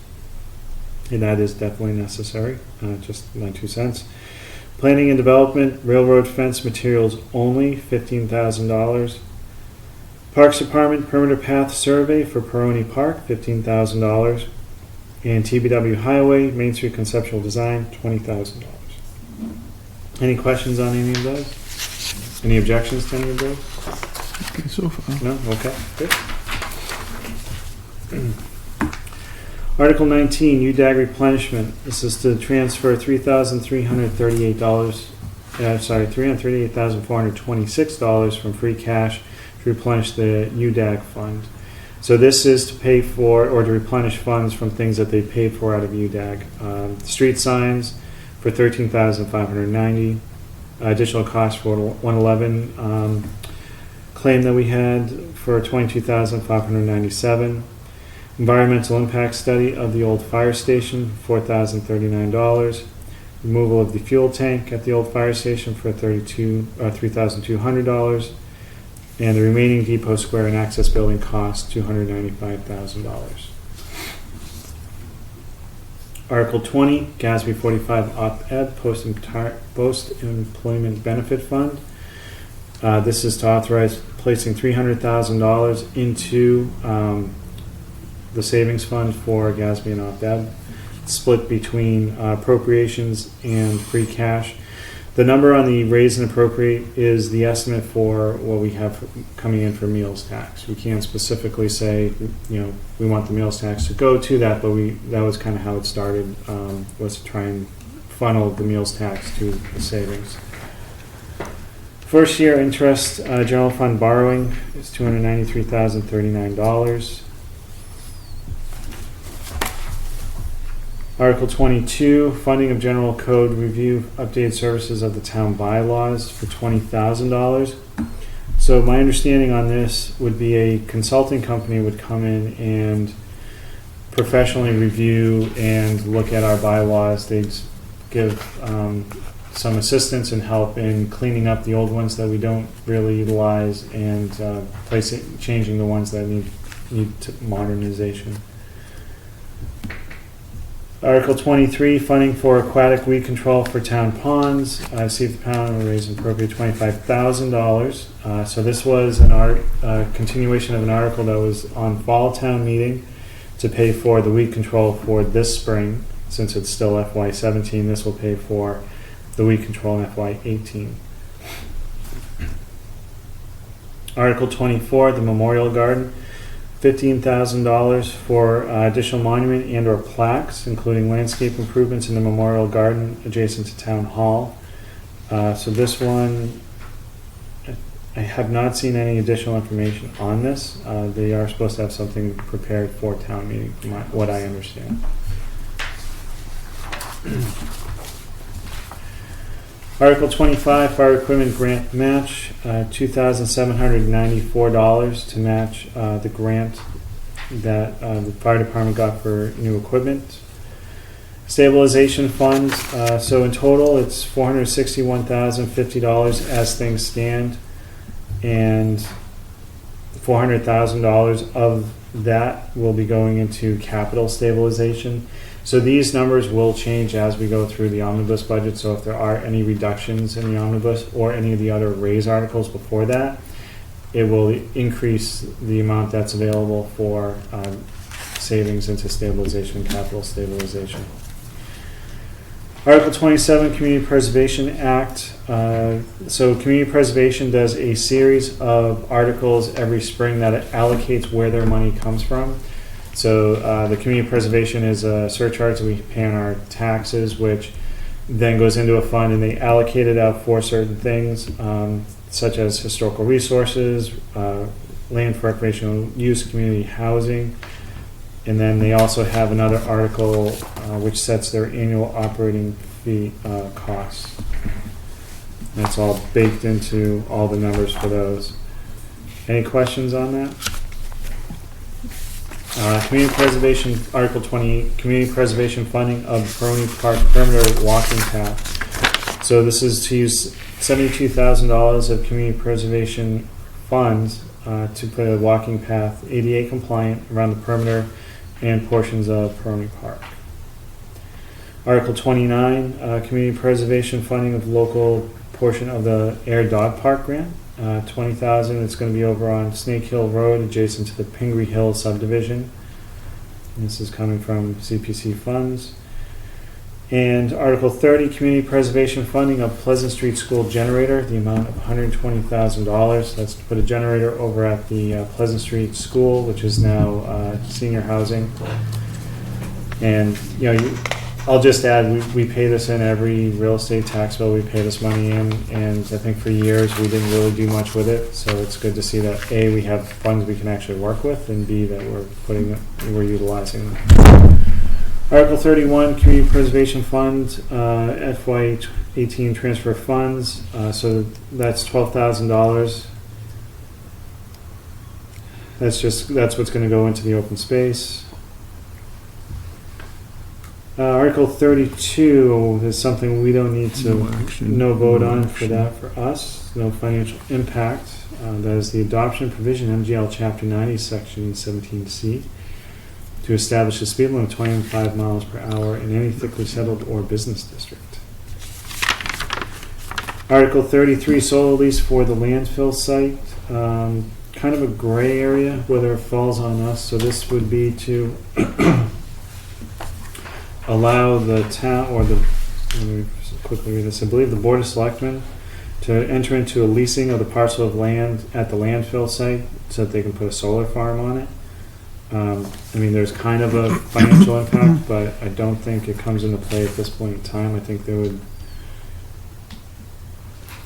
And that is definitely necessary, just my 2 cents. Planning and development, railroad fence materials only, $15,000. Parks Department perimeter path survey for Peroni Park, $15,000. And TBW Highway, Main Street conceptual design, $20,000. Any questions on any of those? Any objections to any of those? Okay, so far. No? Okay, good. Article 19, UDAG replenishment. This is to transfer $338,426 from free cash to replenish the UDAG fund. So this is to pay for or to replenish funds from things that they paid for out of UDAG. Street signs for $13,590. Additional cost for 111 claim that we had for $22,597. Environmental impact study of the old fire station, $4,039. Removal of the fuel tank at the old fire station for $3,200. And the remaining depot square and access building cost, $295,000. Article 20, GASB 45 op-ed, post-employment benefit fund. This is to authorize placing $300,000 into the savings fund for GASB and opt-out, split between appropriations and free cash. The number on the raise and appropriate is the estimate for what we have coming in for meals tax. We can't specifically say, we want the meals tax to go to that, but that was kind of how it started, was to try and funnel the meals tax to the savings. First year interest, general fund borrowing is $293,039. Article 22, funding of general code review, updated services of the town bylaws for $20,000. So my understanding on this would be a consulting company would come in and professionally review and look at our bylaws. They'd give some assistance and help in cleaning up the old ones that we don't really utilize and changing the ones that need modernization. Article 23, funding for aquatic weed control for town ponds. See if the pound will raise and appropriate $25,000. So this was continuation of an article that was on fall town meeting to pay for the weed control for this spring. Since it's still FY17, this will pay for the weed control in FY18. Article 24, the Memorial Garden. $15,000 for additional monument and or plaques, including landscape improvements in the Memorial Garden adjacent to Town Hall. So this one, I have not seen any additional information on this. They are supposed to have something prepared for town meeting, from what I understand. Article 25, fire equipment grant match, $2,794 to match the grant that the fire department got for new equipment. Stabilization fund, so in total it's $461,050 as things stand, and $400,000 of that will be going into capital stabilization. So these numbers will change as we go through the omnibus budget. So if there are any reductions in the omnibus or any of the other raise articles before that, it will increase the amount that's available for savings into stabilization and capital stabilization. Article 27, Community Preservation Act. So Community Preservation does a series of articles every spring that allocates where their money comes from. So the community preservation is a surcharge that we pay on our taxes, which then goes into a fund, and they allocate it out for certain things, such as historical resources, land for recreational use, community housing, and then they also have another article which sets their annual operating fee costs. That's all baked into all the numbers for those. Any questions on that? Community preservation, Article 28, community preservation funding of Peroni Park perimeter walking path. So this is to use $72,000 of community preservation funds to put a walking path ADA compliant around the perimeter and portions of Peroni Park. Article 29, community preservation funding of local portion of the Ayer Dog Park grant. $20,000. It's going to be over on Snake Hill Road, adjacent to the Pingree Hill subdivision. This is coming from CPC funds. And Article 30, community preservation funding of Pleasant Street School generator, the amount of $120,000. That's to put a generator over at the Pleasant Street School, which is now senior housing. And I'll just add, we pay this in every real estate tax bill. We pay this money in, and I think for years we didn't really do much with it. So it's good to see that A, we have funds we can actually work with, and B, that we're utilizing them. Article 31, Community Preservation Fund, FY18 transfer funds. So that's $12,000. That's what's going to go into the open space. Article 32 is something we don't need to no vote on for that for us. No financial impact. That is the adoption provision, MGL Chapter 90, Section 17C, to establish a speed limit of 25 miles per hour in any thickly settled or business district. Article 33, solar lease for the landfill site. kind of a gray area whether it falls on us. So this would be to allow the town or the, let me quickly read this. I believe the Board of Selectmen to enter into a leasing of the parcel of land at the landfill site so that they can put a solar farm on it. I mean, there's kind of a financial impact, but I don't think it comes into play at this point in time.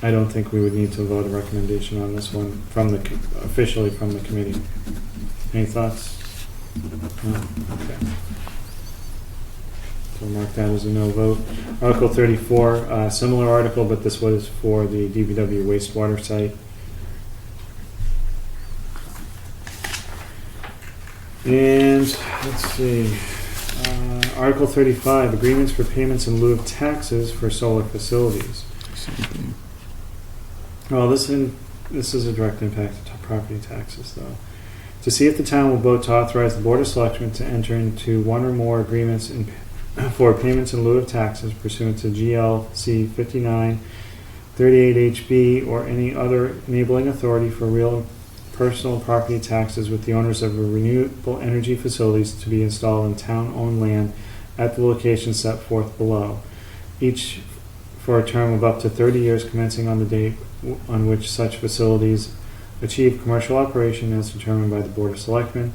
I don't think we would need to vote a recommendation on this one from the officially from the committee. Any thoughts? No? Okay. So mark that as a no vote. Article 34, similar article, but this was for the DPW wastewater site. And let's see, Article 35, agreements for payments in lieu of taxes for solar facilities. Same thing. Well, this is a direct impact to property taxes, though. To see if the town will vote to authorize the Board of Selectmen to enter into one or more agreements for payments in lieu of taxes pursuant to GLC 59, 38HB, or any other enabling authority for real personal property taxes with the owners of renewable energy facilities to be installed on town-owned land at the location set forth below, each for a term of up to 30 years commencing on the date on which such facilities achieve commercial operation as determined by the Board of Selectmen,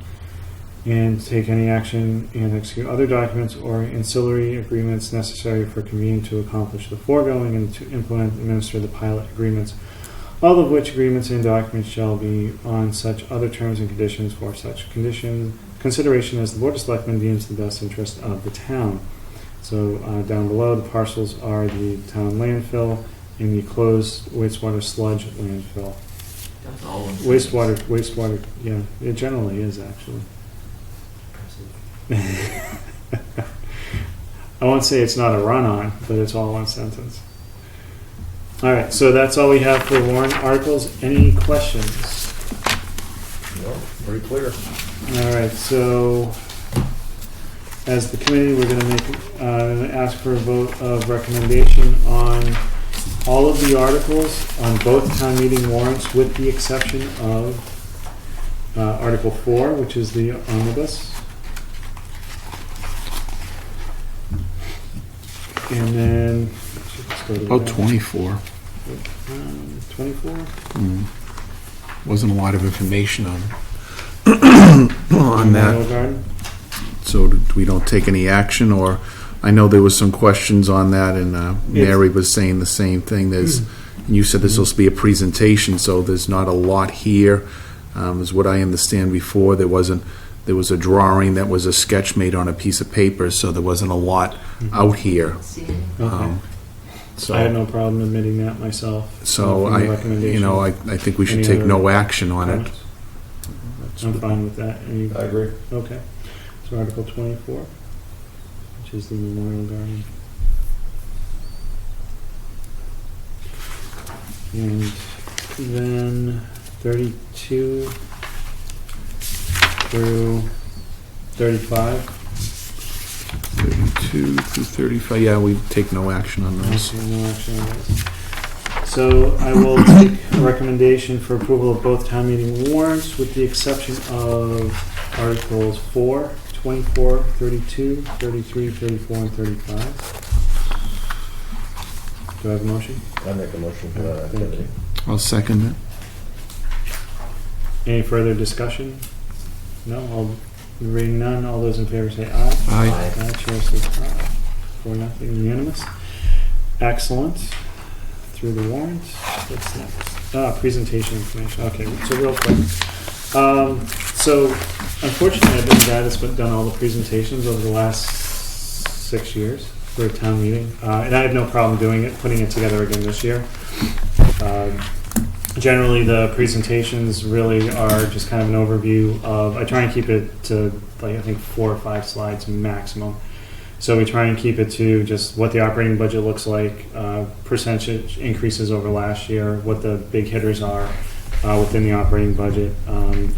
and take any action and execute other documents or ancillary agreements necessary for convening to accomplish the foregoing and to implement and administer the pilot agreements, all of which agreements and documents shall be on such other terms and conditions for such consideration as the Board of Selectmen deems the best interest of the town. So down below, the parcels are the town landfill and the closed wastewater sludge landfill. That's all in Wastewater, yeah, it generally is actually. impressive. I won't say it's not a run-on, but it's all one sentence. All right, so that's all we have for warrant articles. Any questions? No, pretty clear. All right, so as the committee, we're going to ask for a vote of recommendation on all of the articles on both town meeting warrants, with the exception of Article 4, which is the omnibus. And then let's go to About that. 24. 24. Wasn't a lot of information on on Memorial that. Garden. So we don't take any action, or I know there was some questions on that, and Mary was saying the same thing. There's, you said there's supposed to be a presentation, so there's not a lot here. Is what I understand before. There was a drawing that was a sketch made on a piece of paper, so there wasn't a lot out here. Okay. So I had no problem admitting that myself. So from the I recommendation. think we should Any take other no action on it. comments? I'm fine with that. I agree. Okay. So Article 24, which is the Memorial Garden. And then 32 through 35. 32 through 35. Yeah, we take no action on those. Okay, no action on this. So I will take a recommendation for approval of both town meeting warrants with the exception of Articles 4, 24, 32, 33, 34, and 35. Do I have a motion? I make a motion for that Thank activity. I'll second it. Any further discussion? No? Reading none, all those in favor say aye. Aye. Aye, chair says aye. 4-0, unanimous. Excellent. Through the warrant. What's next? Presentation information. Okay, so real quick. So, unfortunately, I've been the guy that's done all the presentations over the last 6 years for a town meeting. And I have no problem doing it, putting it together again this year. Generally, the presentations really are just kind of an overview of, I try and keep it to, like, I think 4 or 5 slides maximum. So we try and keep it to just what the operating budget looks like, percentage increases over last year, what the big hitters are within the operating budget.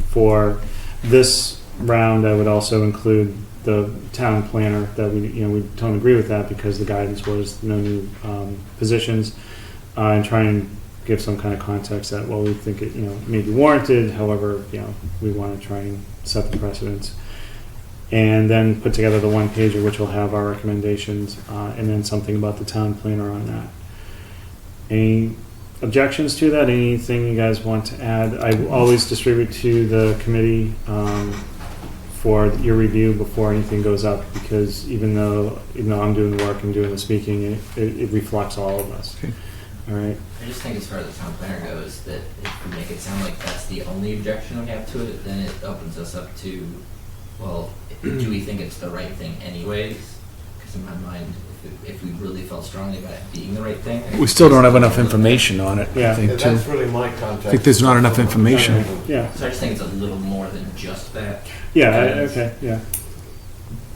For this round, I would also include the town planner that we don't agree with that because the guidance was no new positions, and try and give some kind of context that, well, we think it, may be warranted, however, we want to try and set the precedence. And then put together the one pager, which will have our recommendations, and then something about the town planner on that. Any objections to that? Anything you guys want to add? I always distribute to the committee for your review before anything goes up, because even though I'm doing the work and doing the speaking, it reflects all of us. Okay. All right. I just think as far as the town planner goes, that if we make it sound like that's the only objection we have to it, then it opens us up to, well, do we think it's the right thing anyways? Because in my mind, if we really felt strongly about it being the right thing. We still don't have enough information on it, Yeah. I think, too. That's really my context. I think there's not enough information. Yeah. So I just think it's a little more than just that. Yeah. Guidance. Okay. Yeah.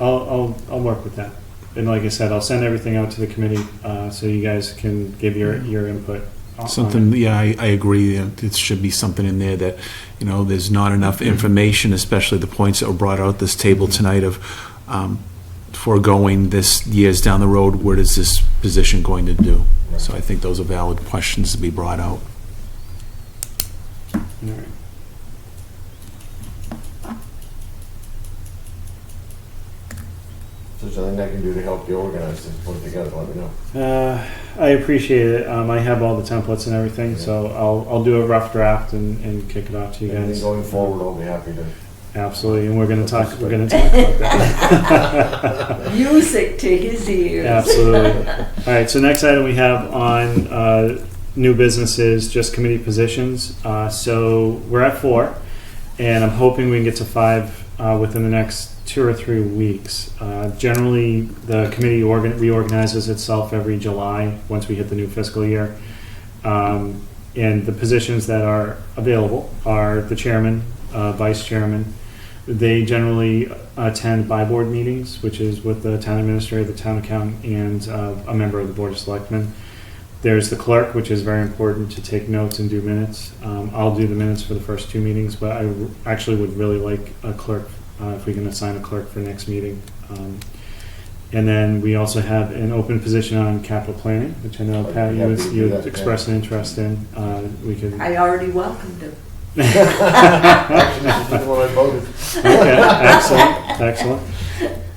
I'll work with that. And like I said, I'll send everything out to the committee so you guys can give your input. on Something, it. yeah, I agree. It should be something in there that, there's not enough information, especially the points that were brought out at this table tonight of foregoing this years down the road, what is this position going to do? So I think those are valid questions to be brought out. All right. If there's anything I can do to help you organize this, put it together, let me know. I appreciate it. I have all the templates and everything, so I'll do a rough draft and kick it off to you Anything guys. going forward, I'll be happy to. Absolutely, and we're gonna talk about that. Music to his ears. Absolutely. All right, so next item we have on new businesses, just committee positions. So we're at 4, and I'm hoping we can get to 5 within the next 2 or 3 weeks. Generally, the committee reorganizes itself every July once we hit the new fiscal year. And the positions that are available are the chairman, vice chairman. They generally attend by-board meetings, which is with the town administrator, the town accountant, and a member of the Board of Selectmen. There's the clerk, which is very important to take notes and do minutes. I'll do the minutes for the first 2 meetings, but I actually would really like a clerk if we can assign a clerk for next meeting. And then we also have an open position on capital planning, which I know, Pat, you expressed an interest in. We could. I already welcomed him. Actually, this is what I voted. Okay, excellent.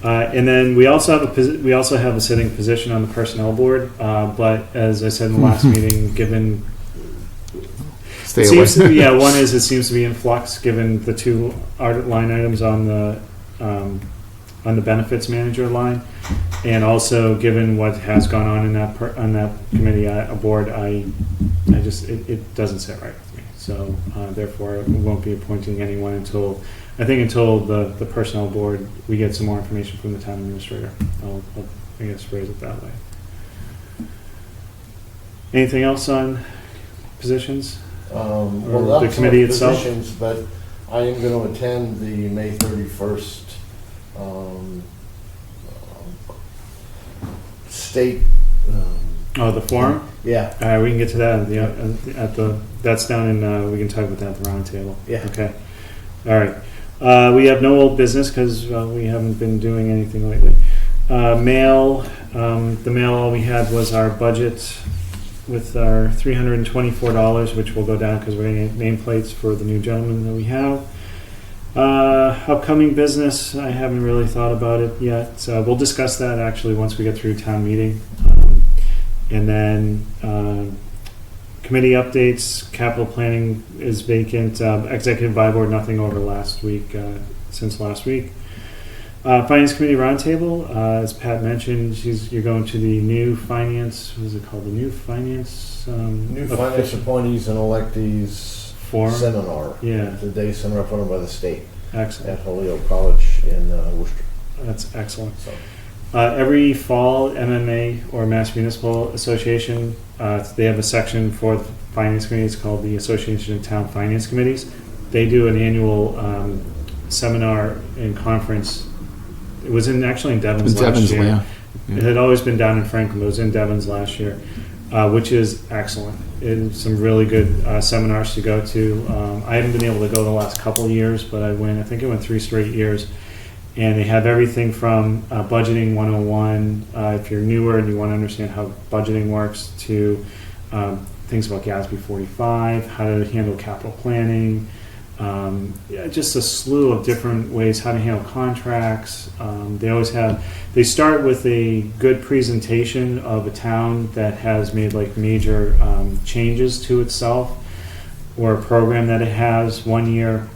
And then we also have a sitting position on the personnel board. But as I said in the last meeting, given Stay it away. seems to be, it seems to be in flux given the 2 line items on the benefits manager line, and also given what has gone on in that committee board. It doesn't sit right with me. So therefore, we won't be appointing anyone until the personnel board, we get some more information from the town administrator. I'll I guess phrase it that way. Anything else on positions? Well, the not committee so itself? positions, but I am going to attend the May 31st state. The forum? Yeah. All right, we can get to that that's down in, we can talk about that at the round table. Yeah. Okay. All right. We have no old business because we haven't been doing anything lately. Mail, the mail all we had was our budget with our $324, which will go down because we're going to get nameplates for the new gentleman that we have. Upcoming business, I haven't really thought about it yet. So we'll discuss that actually once we get through town meeting. And then committee updates, capital planning is vacant. Executive by board, nothing over since last week. Finance committee roundtable, as Pat mentioned, you're going to the new finance, what is it called? The new finance? New finance appointees and electees forum? seminar. Yeah. The day seminar put on by the state Excellent. at Holyoke College in Worcester. That's excellent. So. Every fall, MMA or Mass Municipal Association, they have a section for the finance committee. It's called the Association of Town Finance Committees. They do an annual seminar and conference. It was actually in Devon's last year. Yeah. It had always been down in Franklin, but it was in Devon's last year, which is excellent. It's some really good seminars to go to. I haven't been able to go the last couple of years, but I think I went 3 straight years. And they have everything from budgeting 101, if you're newer and you want to understand how budgeting works, to things about GASB 45, how to handle capital planning, yeah, just a slew of different ways how to handle contracts. They start with a good presentation of a town that has made like major changes to itself, or a program that it has. One year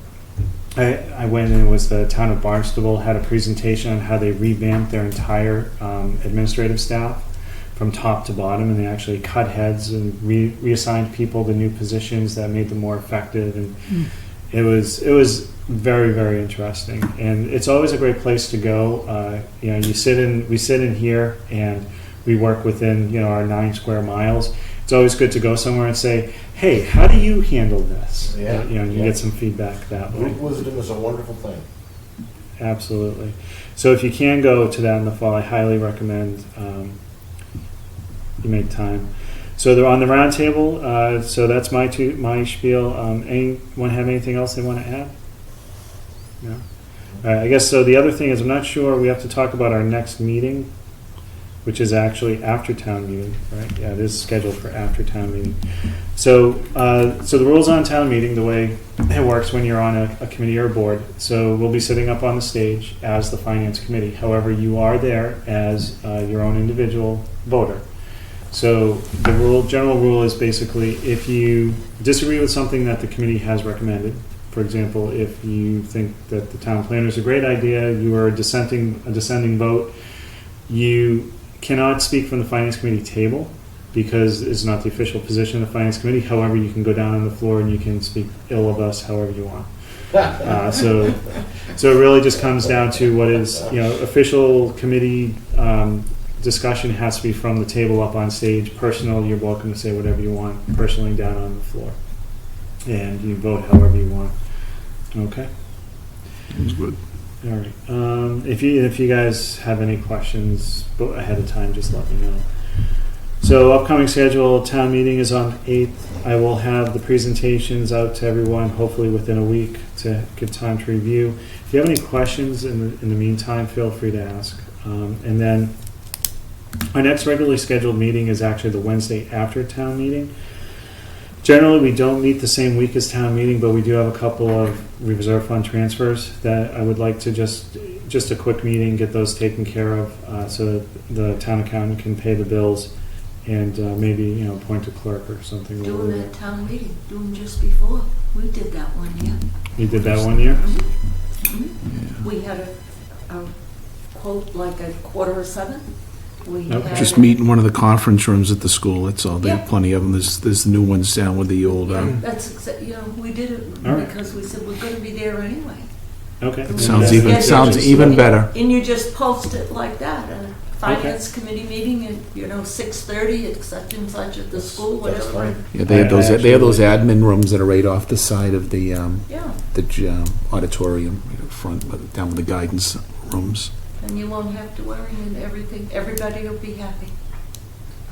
I went and it was the town of Barnstable had a presentation on how they revamped their entire administrative staff from top to bottom, and they actually cut heads and reassigned people to new positions that made them more effective. And it was very, very interesting, and it's always a great place to go. We sit in here and we work within our 9 square miles. It's always good to go somewhere and say, hey, how do you handle this? Yeah. You get some feedback that way. Group wisdom is a wonderful thing. Absolutely. So if you can go to that in the fall, I highly recommend you make time. So they're on the round table. So that's my spiel. Anyone have anything else they want to add? No? All right, I guess so. The other thing is, I'm not sure, we have to talk about our next meeting, which is actually after town meeting, right? Yeah, it is scheduled for after town meeting. So the rules on town meeting, the way it works when you're on a committee or a board, so we'll be sitting up on the stage as the finance committee. However, you are there as your own individual voter. So the general rule is basically, if you disagree with something that the committee has recommended, for example, if you think that the town planner is a great idea, you are a dissenting vote, you cannot speak from the finance committee table because it's not the official position of the finance committee. However, you can go down on the floor and you can speak ill of us however you want. So it really just comes down to what is official committee discussion has to be from the table up on stage. Personal, you're welcome to say whatever you want personally down on the floor, and you vote however you want. Okay. That's good. All right. If you guys have any questions ahead of time, just let me know. So upcoming schedule, town meeting is on the 8th. I will have the presentations out to everyone, hopefully within a week, to give time to review. If you have any questions in the meantime, feel free to ask. And then our next regularly scheduled meeting is actually the Wednesday after town meeting. Generally, we don't meet the same week as town meeting, but we do have a couple of reserve fund transfers that I would like to just a quick meeting, get those taken care of, so that the town accountant can pay the bills and maybe appoint a clerk or something. Doing that town meeting, doing just before. We did that one year. You did that one year? Mm-hmm. We had a quote like 6:45. Okay. Just meet in one of the conference rooms at the school. That's all. They Yeah. have plenty of them. There's new ones down with the old. That's we did it All right. because we said we're going to be there anyway. Okay. It Sounds even better. And you just post it like that. Finance committee meeting at 6:30 at such and such at the school, That's whatever. fine. Yeah, they have those admin rooms that are right off the side of the auditorium, right up front, but down with the guidance rooms. And you won't have to worry and everything. Everybody will be happy.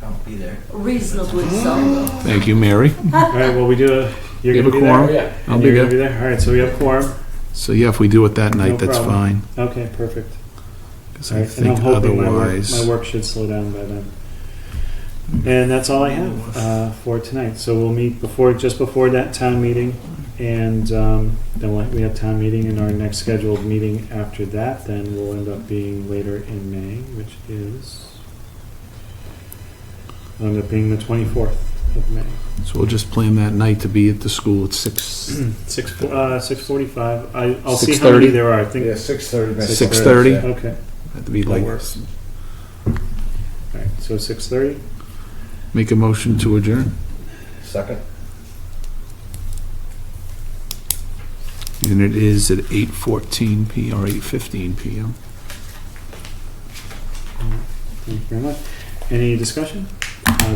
I'll be there. Reasonably so. Thank you, Mary. All right. Well, you're You have going to a be quorum? there. Yeah. I'll be You're going to there. be there. All right. So we have quorum. So yeah, if we do it that night, No that's problem. fine. Okay. Perfect. Because All I right, and think I'm hoping otherwise. my work should slow down by then. And that's all I have for tonight. So we'll meet just before that town meeting, and then we have town meeting, and our next scheduled meeting after that then will end up being later in May, which will end up being the 24th of May. So we'll just plan that night to be at the school at 6. 6:45. I'll see how 6:30? many there are. I think. Yeah, 6:30. 6:30? Okay. Have to be That like. works. All right. So 6:30. Make a motion to adjourn. Second. And it is at 8:14 p.m. or 8:15 p.m. Thank you very much. Any discussion?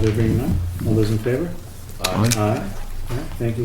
There being none. All those in favor? Aye. Aye. All right. Thank you, guys.